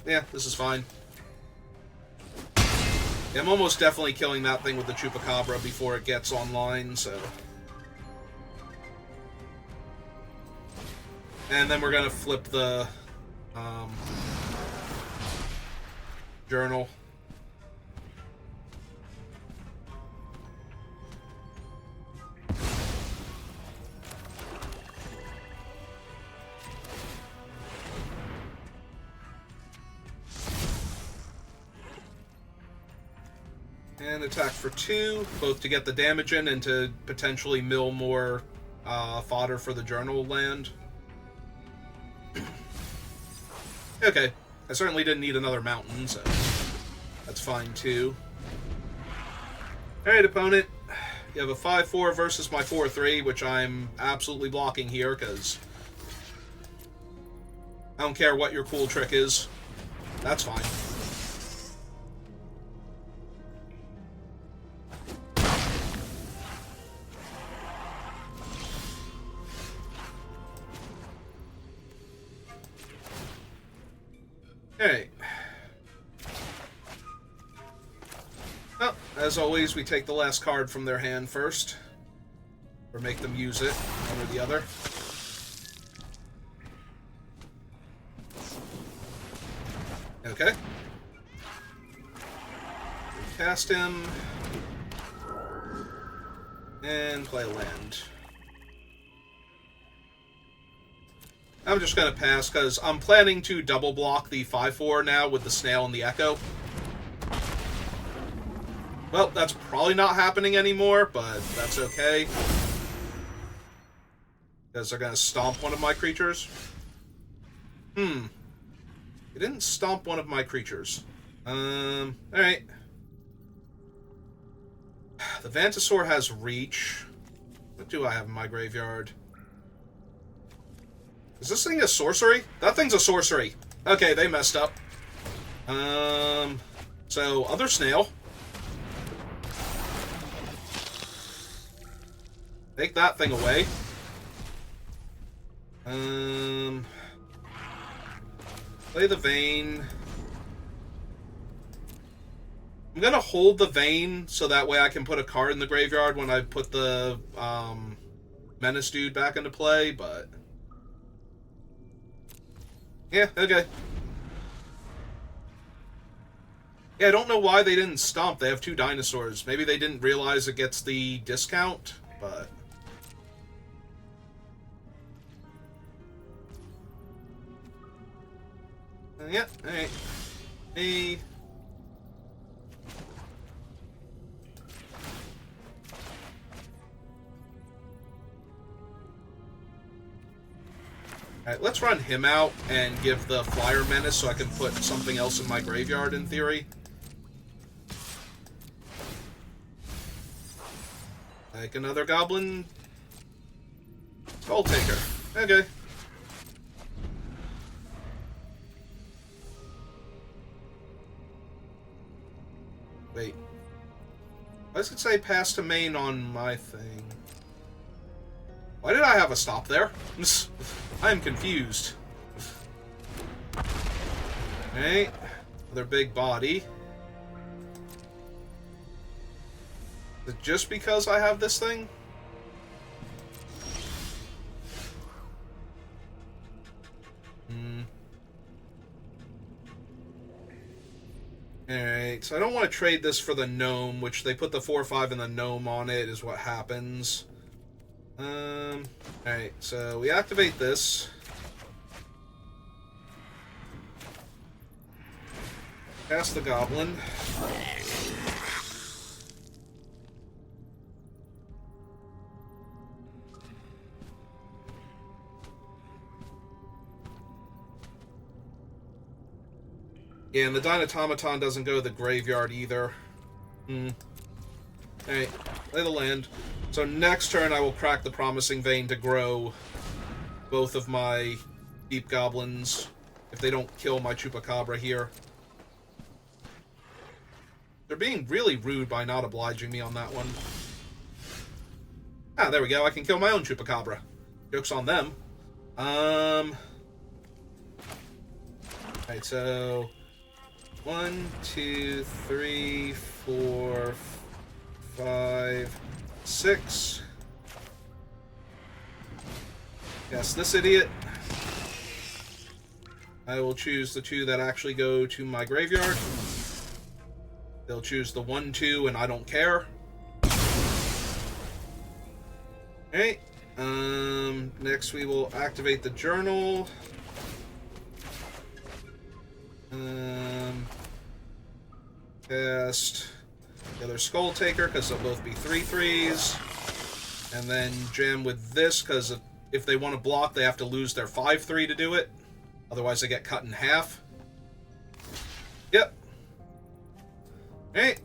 Speaker 1: Yeah, this is fine. Yeah, I'm almost definitely killing that thing with the Chupacabra before it gets online, so... And then we're gonna flip the, journal. And attack for 2, both to get the damage in and to potentially mill more fodder for the journal land. Okay, I certainly didn't need another mountain, so that's fine too. Alright, opponent. You have a 5-4 versus my 4-3, which I'm absolutely blocking here, because I don't care what your cool trick is. That's fine. Alright. Well, as always, we take the last card from their hand first. Or make them use it, one or the other. Okay. Cast him. And play a land. I'm just going to pass, because I'm planning to double block the 5/4 now with the Snail and the Echo. Well, that's probably not happening anymore, but that's okay. Because they're going to stomp one of my creatures. They didn't stomp one of my creatures. Alright. The Vantasaur has reach. What do I have in my graveyard? Is this thing a sorcery? That thing's a sorcery. Okay, they messed up. So, other Snail. Take that thing away. Play the Vein. I'm gonna hold the Vein so that way I can put a card in the graveyard when I put the Menace dude back into play, but yeah, okay. Yeah, I don't know why they didn't stomp. They have 2 dinosaurs. Maybe they didn't realize it gets the discount, but yeah, alright. Hey. Alright, let's run him out and give the Flyer Menace so I can put something else in my graveyard, in theory. Like another Goblin Skull Taker. Okay. Wait. Why does it say pass to main on my thing? Why did I have a stop there? I am confused. Alright. Another big body. Is it just because I have this thing? Alright, so I don't want to trade this for the Gnome, which they put the 4/5 and the Gnome on it, is what happens. Alright, so we activate this. Cast the Goblin. Yeah, and the Dynatomaton doesn't go to the graveyard either. Alright, play the land. So next turn I will crack the Promising Vein to grow both of my Deep Goblins, if they don't kill my Chupacabra here. They're being really rude by not obliging me on that one. Ah, there we go, I can kill my own Chupacabra. Joke's on them. Alright, so 1, 2, 3, 4, 5, 6. Yes, this idiot. I will choose the 2 that actually go to my graveyard. They'll choose the 1, 2, and I don't care. Alright. Next we will activate the journal. Cast the other Skull Taker, because they'll both be 3/3s. And then jam with this, because if they want to block, they have to lose their 5/3 to do it. Otherwise, they get cut in half. Yep. Alright.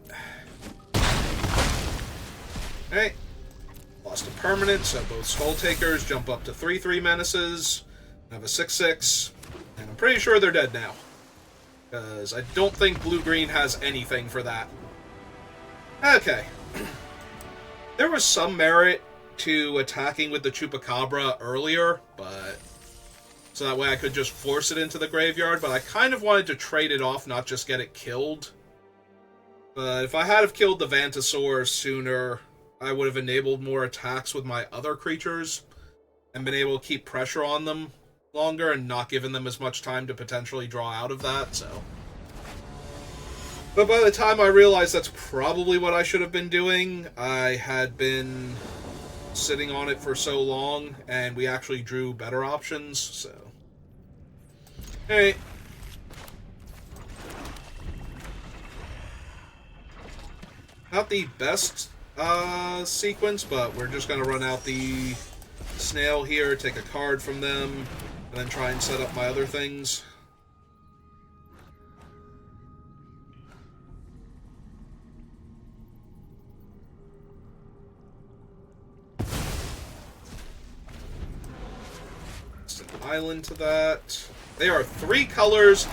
Speaker 1: Alright. Lost a permanent, so both Skull Takers jump up to 3/3 menaces. I have a 6/6. And I'm pretty sure they're dead now. Because I don't think blue-green has anything for that. Okay. There was some merit to attacking with the Chupacabra earlier, but So that way I could just force it into the graveyard, but I kind of wanted to trade it off, not just get it killed. But if I had have killed the Vantasaur sooner, I would have enabled more attacks with my other creatures and been able to keep pressure on them longer and not given them as much time to potentially draw out of that, so... But by the time I realized that's probably what I should have been doing, I had been sitting on it for so long, and we actually drew better options, so... Alright. Not the best sequence, but we're just going to run out the snail here, take a card from them, and then try and set up my other things. Just an island to that. They are 3 colors,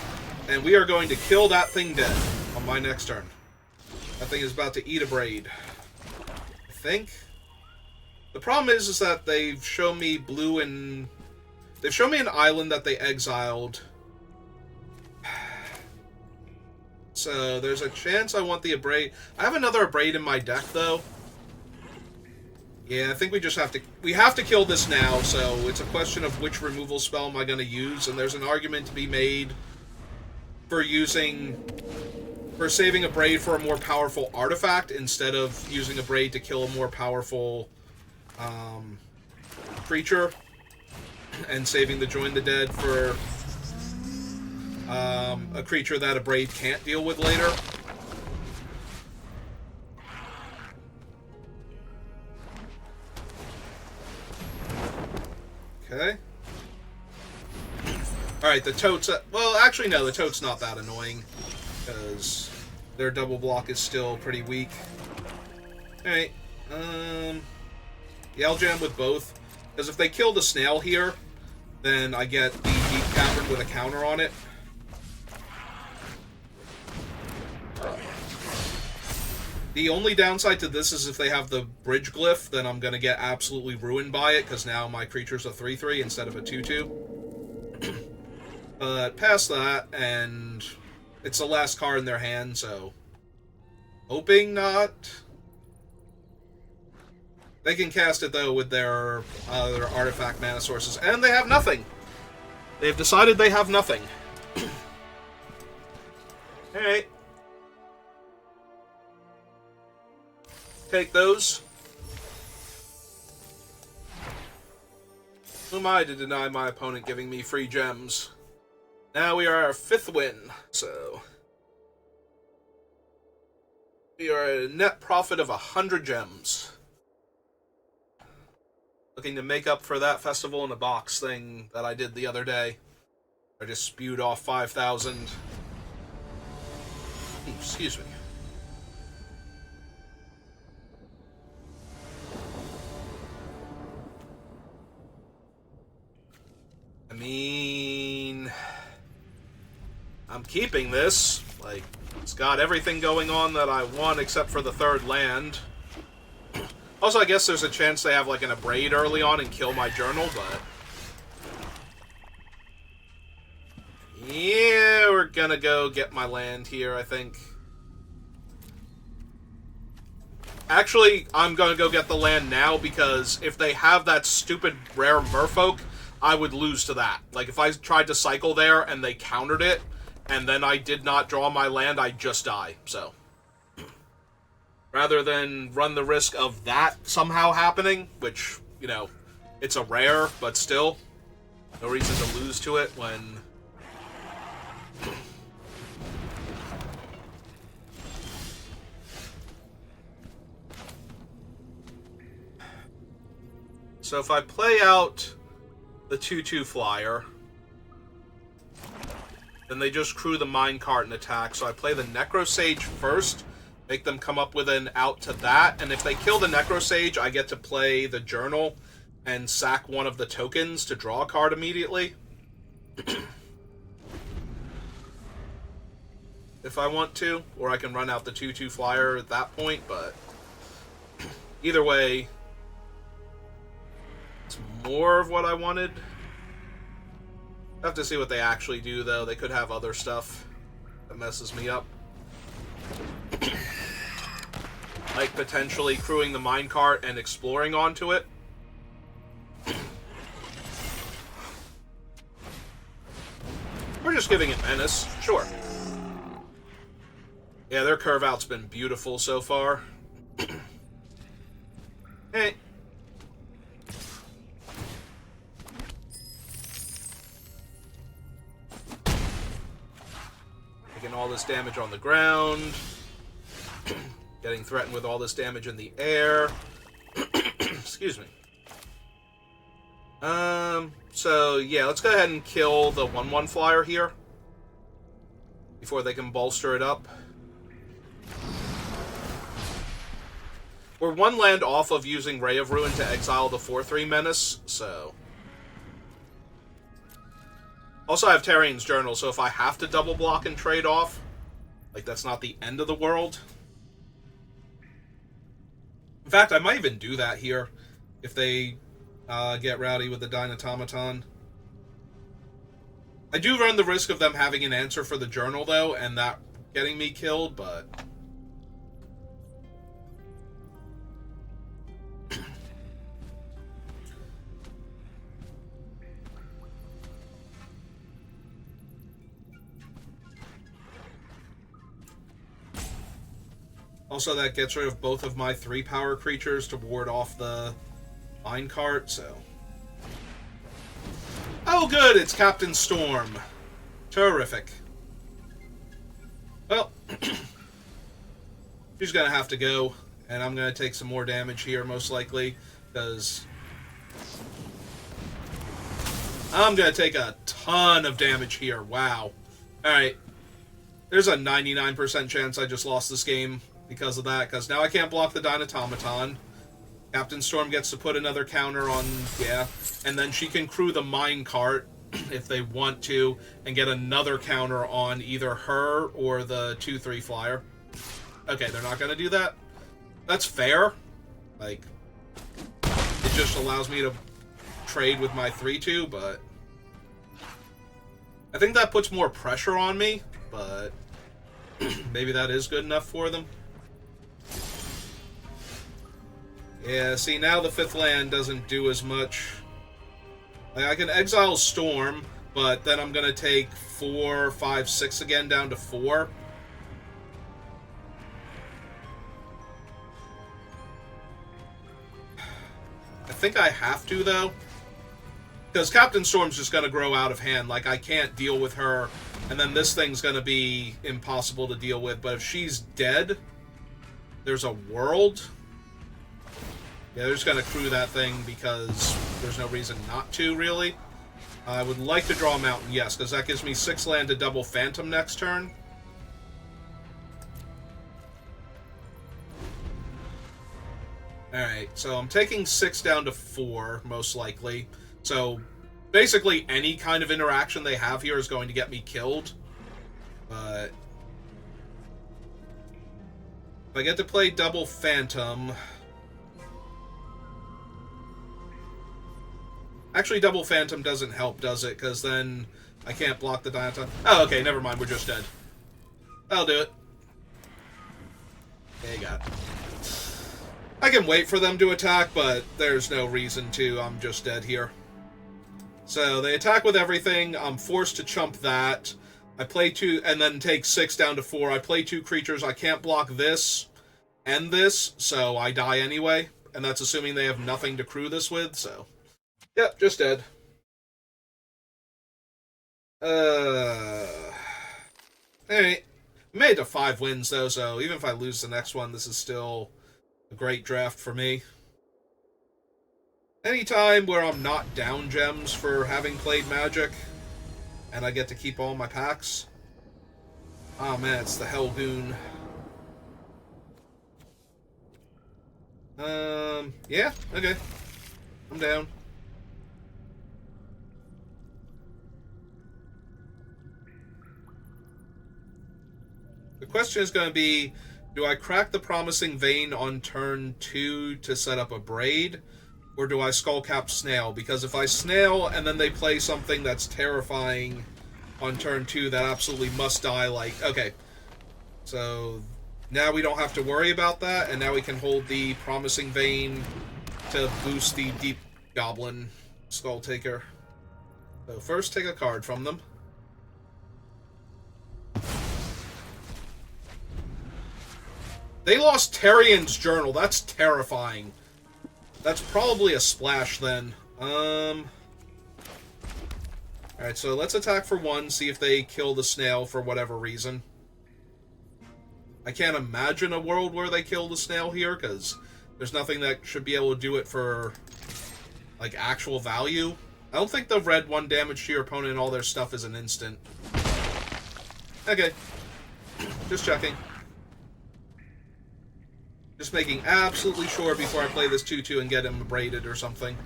Speaker 1: and we are going to kill that thing dead on my next turn. That thing is about to eat a braid. I think. The problem is that they've shown me blue and... They've shown me an island that they exiled. So there's a chance I want the Abrade. I have another Abrade in my deck, though. Yeah, I think we just have to... We have to kill this now, so it's a question of which removal spell am I going to use, and there's an argument to be made for using... For saving a Braid for a more powerful artifact instead of using a Braid to kill a more powerful creature, and saving the Join the Dead for a creature that a Braid can't deal with later. Okay. Alright, the Toad's... well, actually, no, the Toad's not that annoying, because their double block is still pretty weak. Alright, Yell Jam with both, because if they kill the snail here, then I get the Deep Cavern with a counter on it. The only downside to this is if they have the Bridge Glyph, then I'm going to get absolutely ruined by it, because now my creature's a 3-3 instead of a 2-2. But past that, and it's the last card in their hand, so... Hoping not. They can cast it, though, with their artifact mana sources, and they have nothing! They've decided they have nothing. Alright. Take those. Who am I to deny my opponent giving me free gems? Now we are our 5th win, so... We are at a net profit of 100 gems. Looking to make up for that Festival in a Box thing that I did the other day. I just spewed off 5,000. Excuse me. I mean... I'm keeping this. Like, it's got everything going on that I want except for the 3rd land. Also, I guess there's a chance they have, like, an Abrade early on and kill my journal, but... Yeah, we're gonna go get my land here, I think. Actually, I'm gonna go get the land now, because if they have that stupid rare Merfolk, I would lose to that. Like, if I tried to cycle there and they countered it, and then I did not draw my land, I'd just die, so... Rather than run the risk of that somehow happening, which, you know, it's a rare, but still, no reason to lose to it when... So if I play out the 2/2 flyer, then they just crew the minecart and attack, so I play the Necrosage first, make them come up with an out to that, and if they kill the Necrosage, I get to play the Journal and sack one of the tokens to draw a card immediately. If I want to, or I can run out the 2/2 flyer at that point, but either way, it's more of what I wanted. I have to see what they actually do, though. They could have other stuff that messes me up. Like potentially crewing the minecart and exploring onto it. We're just giving it menace. Sure. Yeah, their curve out's been beautiful so far. Hey. Taking all this damage on the ground. Getting threatened with all this damage in the air. Excuse me. So, yeah, let's go ahead and kill the 1/1 flyer here. Before they can bolster it up. We're one land off of using Ray of Ruin to exile the 4/3 menace, so... Also, I have Tarian's Journal, so if I have to double block and trade off, like, that's not the end of the world. In fact, I might even do that here, if they get rowdy with the Dynatomaton. I do run the risk of them having an answer for the Journal, though, and that getting me killed, but... Also, that gets rid of both of my 3-power creatures to ward off the minecart, so... Oh, good! It's Captain Storm. Terrific. Well, she's gonna have to go, and I'm gonna take some more damage here, most likely, because... I'm gonna take a ton of damage here. Wow. Alright. There's a 99% chance I just lost this game because of that, because now I can't block the Dynatomaton. Captain Storm gets to put another counter on, yeah, and then she can crew the minecart if they want to, and get another counter on either her or the 2/3 flyer. Okay, they're not going to do that. That's fair. Like, it just allows me to trade with my 3/2, but... I think that puts more pressure on me, but maybe that is good enough for them. Yeah, see, now the 5th land doesn't do as much. Like, I can exile Storm, but then I'm going to take 4, 5, 6 again down to 4. I think I have to, though. Because Captain Storm's just going to grow out of hand. Like, I can't deal with her, and then this thing's going to be impossible to deal with. But if she's dead, there's a world... Yeah, they're just going to crew that thing because there's no reason not to, really. I would like to draw a mountain, yes, because that gives me 6 land to double Phantom next turn. Alright, so I'm taking 6 down to 4, most likely. So, basically, any kind of interaction they have here is going to get me killed. But... if I get to play double Phantom... Actually, double Phantom doesn't help, does it? Because then I can't block the Dynatomaton. Oh, okay, never mind. We're just dead. That'll do it. Yeah, you got it. I can wait for them to attack, but there's no reason to. I'm just dead here. So they attack with everything. I'm forced to chump that. I play 2, and then take 6 down to 4. I play 2 creatures. I can't block this and this, so I die anyway. And that's assuming they have nothing to crew this with, so... Yep, just dead. Alright. Made it to 5 wins, though, so even if I lose the next one, this is still a great draft for me. Anytime where I'm not down gems for having played Magic, and I get to keep all my packs. Oh man, it's the Hellgoon. Yeah, okay. I'm down. The question is going to be, do I crack the Promising Vein on turn 2 to set up a Braid? or do I skullcap snail? Because if I snail and then they play something that's terrifying on turn 2 that absolutely must die, like, okay. So now we don't have to worry about that, and now we can hold the Promising Vein to boost the Deep Goblin Skull Taker. So first take a card from them. They lost Tarian's Journal. That's terrifying. That's probably a splash then. Alright, so let's attack for 1, see if they kill the snail for whatever reason. I can't imagine a world where they kill the snail here, because there's nothing that should be able to do it for, like, actual value. I don't think the red 1 damage to your opponent and all their stuff is an instant. Okay. Just checking. Just making absolutely sure before I play this 2-2 and get him abraded or something.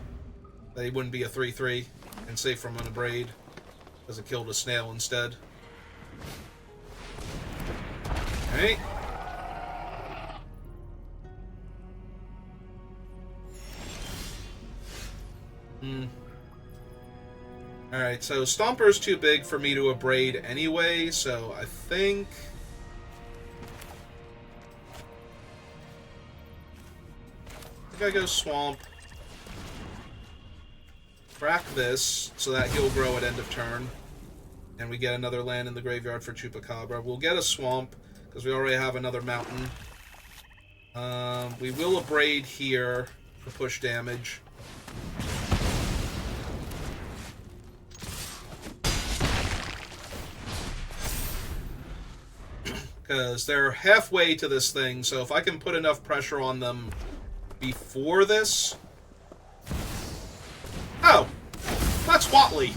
Speaker 1: That he wouldn't be a 3-3 and safe from an abrade, because it killed a snail instead. Alright. Alright, so Stomper's too big for me to abrade anyway, so I think I go Swamp. Crack this, so that he'll grow at end of turn. And we get another land in the graveyard for Chupacabra. We'll get a Swamp, because we already have another mountain. We will abrade here for push damage. Because they're halfway to this thing, so if I can put enough pressure on them before this... Oh! That's Watley!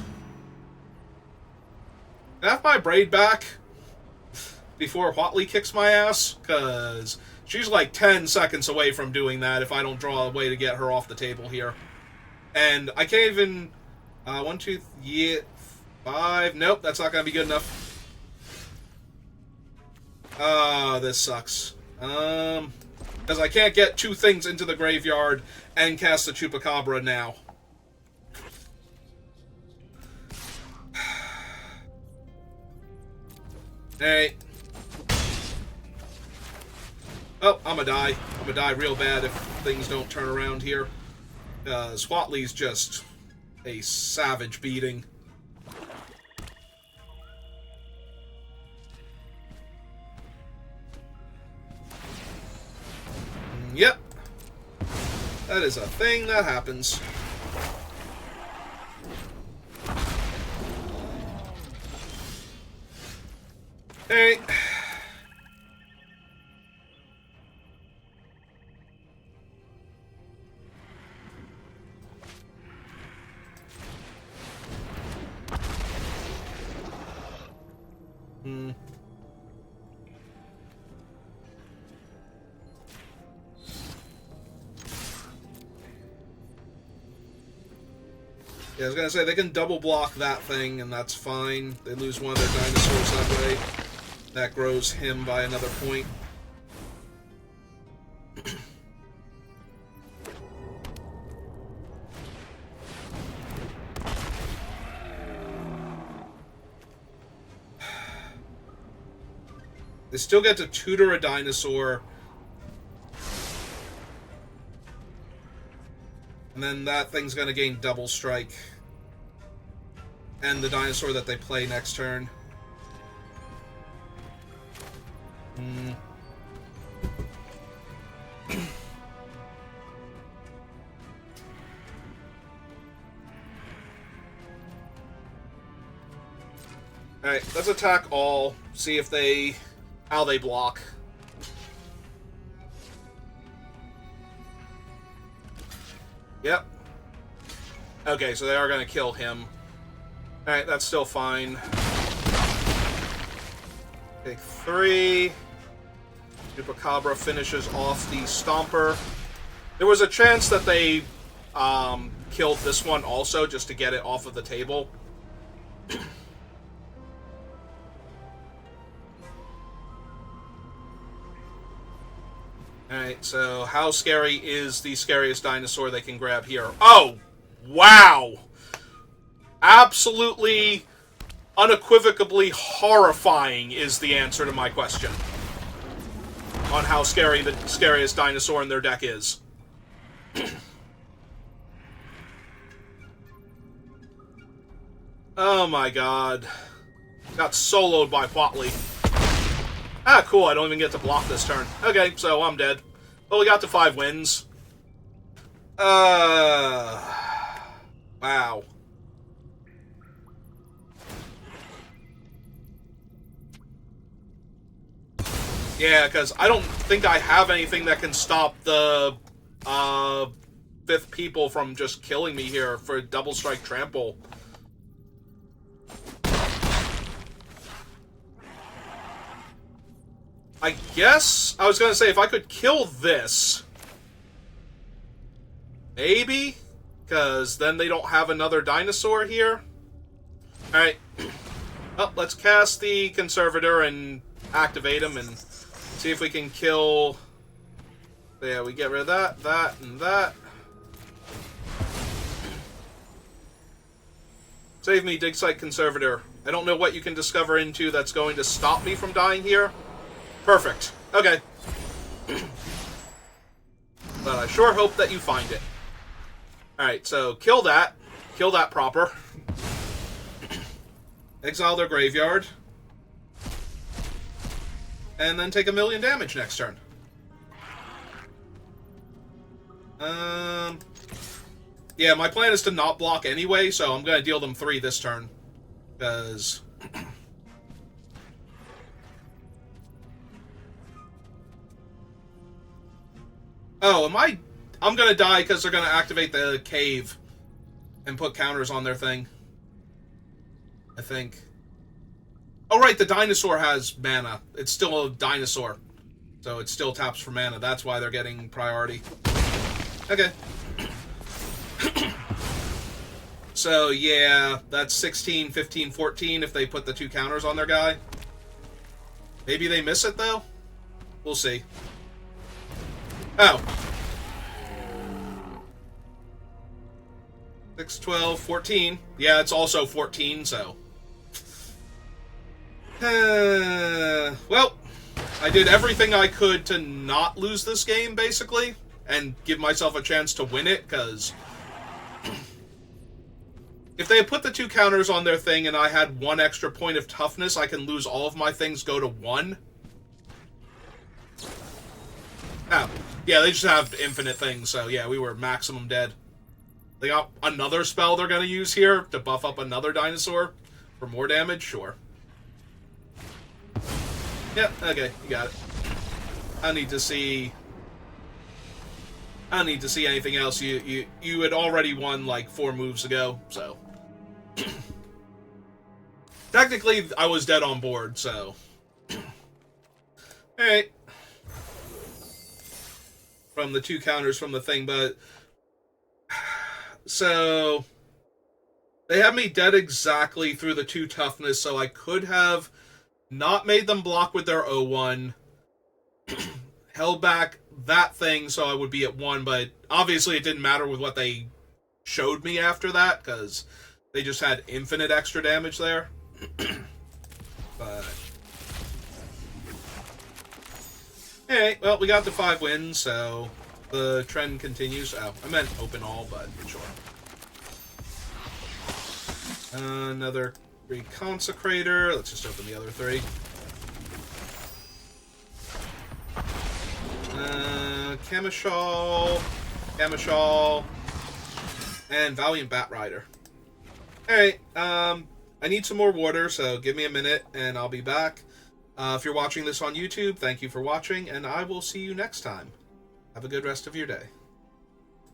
Speaker 1: Can I have my braid back before Watley kicks my ass? Because she's like 10 seconds away from doing that if I don't draw a way to get her off the table here. And I can't even... 1, 2, yeah, 5... Nope, that's not going to be good enough. This sucks. Because I can't get 2 things into the graveyard and cast the Chupacabra now. Alright. Oh, I'm gonna die. I'm gonna die real bad if things don't turn around here. Swatley's just a savage beating. Yep. That is a thing that happens. Alright. Yeah, I was gonna say, they can double block that thing, and that's fine. They lose one of their dinosaurs that way. That grows him by another point. They still get to tutor a dinosaur. And then that thing's gonna gain double strike. And the dinosaur that they play next turn. Alright, let's attack all. See if they... how they block. Yep. Okay, so they are going to kill him. Alright, that's still fine. Take 3. Chupacabra finishes off the Stomper. There was a chance that they killed this one also, just to get it off of the table. Alright, so how scary is the scariest dinosaur they can grab here? Oh! Wow! Absolutely, unequivocally horrifying is the answer to my question. On how scary the scariest dinosaur in their deck is. Oh my god. Got soloed by Whatley. Ah, cool, I don't even get to block this turn. Okay, so I'm dead. Well, we got to 5 wins. Wow. Yeah, because I don't think I have anything that can stop the 5th people from just killing me here for double strike trample. I guess I was going to say if I could kill this, maybe, because then they don't have another dinosaur here. Alright, well, let's cast the Conservator and activate him and see if we can kill... Yeah, we get rid of that, that, and that. Save me, Dig Site Conservator. I don't know what you can discover into that's going to stop me from dying here. Perfect. Okay. But I sure hope that you find it. Alright, so kill that. Kill that proper. Exile their graveyard. And then take 1,000,000 damage next turn. Yeah, my plan is to not block anyway, so I'm gonna deal them 3 this turn. Because... Oh, I'm gonna die because they're gonna activate the cave and put counters on their thing. I think. Oh, right, the dinosaur has mana. It's still a dinosaur. So it still taps for mana. That's why they're getting priority. Okay. So, yeah, that's 16, 15, 14 if they put the 2 counters on their guy. Maybe they miss it, though? We'll see. Oh. 6, 12, 14. Yeah, it's also 14, so... well, I did everything I could to not lose this game, basically, and give myself a chance to win it, because... if they had put the 2 counters on their thing and I had 1 extra point of toughness, I can lose all of my things, go to 1. Oh. Yeah, they just have infinite things, so yeah, we were maximum dead. They got another spell they're going to use here to buff up another dinosaur for more damage? Sure. Yep, okay, you got it. I don't need to see anything else. You had already won like 4 moves ago, so... Technically, I was dead on board, so... Alright. From the 2 counters from the thing, but... So... They had me dead exactly through the 2 toughness, so I could have not made them block with their 0-1, held back that thing so I would be at 1, but obviously it didn't matter with what they showed me after that, because they just had infinite extra damage there. But... Alright, well, we got the 5 wins, so the trend continues. Oh, I meant open all, but sure. Another Reconsecrator. Let's just open the other 3. Camishal, and Valiant Bat Rider. Alright, I need some more water, so give me a minute, and I'll be back. If you're watching this on YouTube, thank you for watching, and I will see you next time. Have a good rest of your day.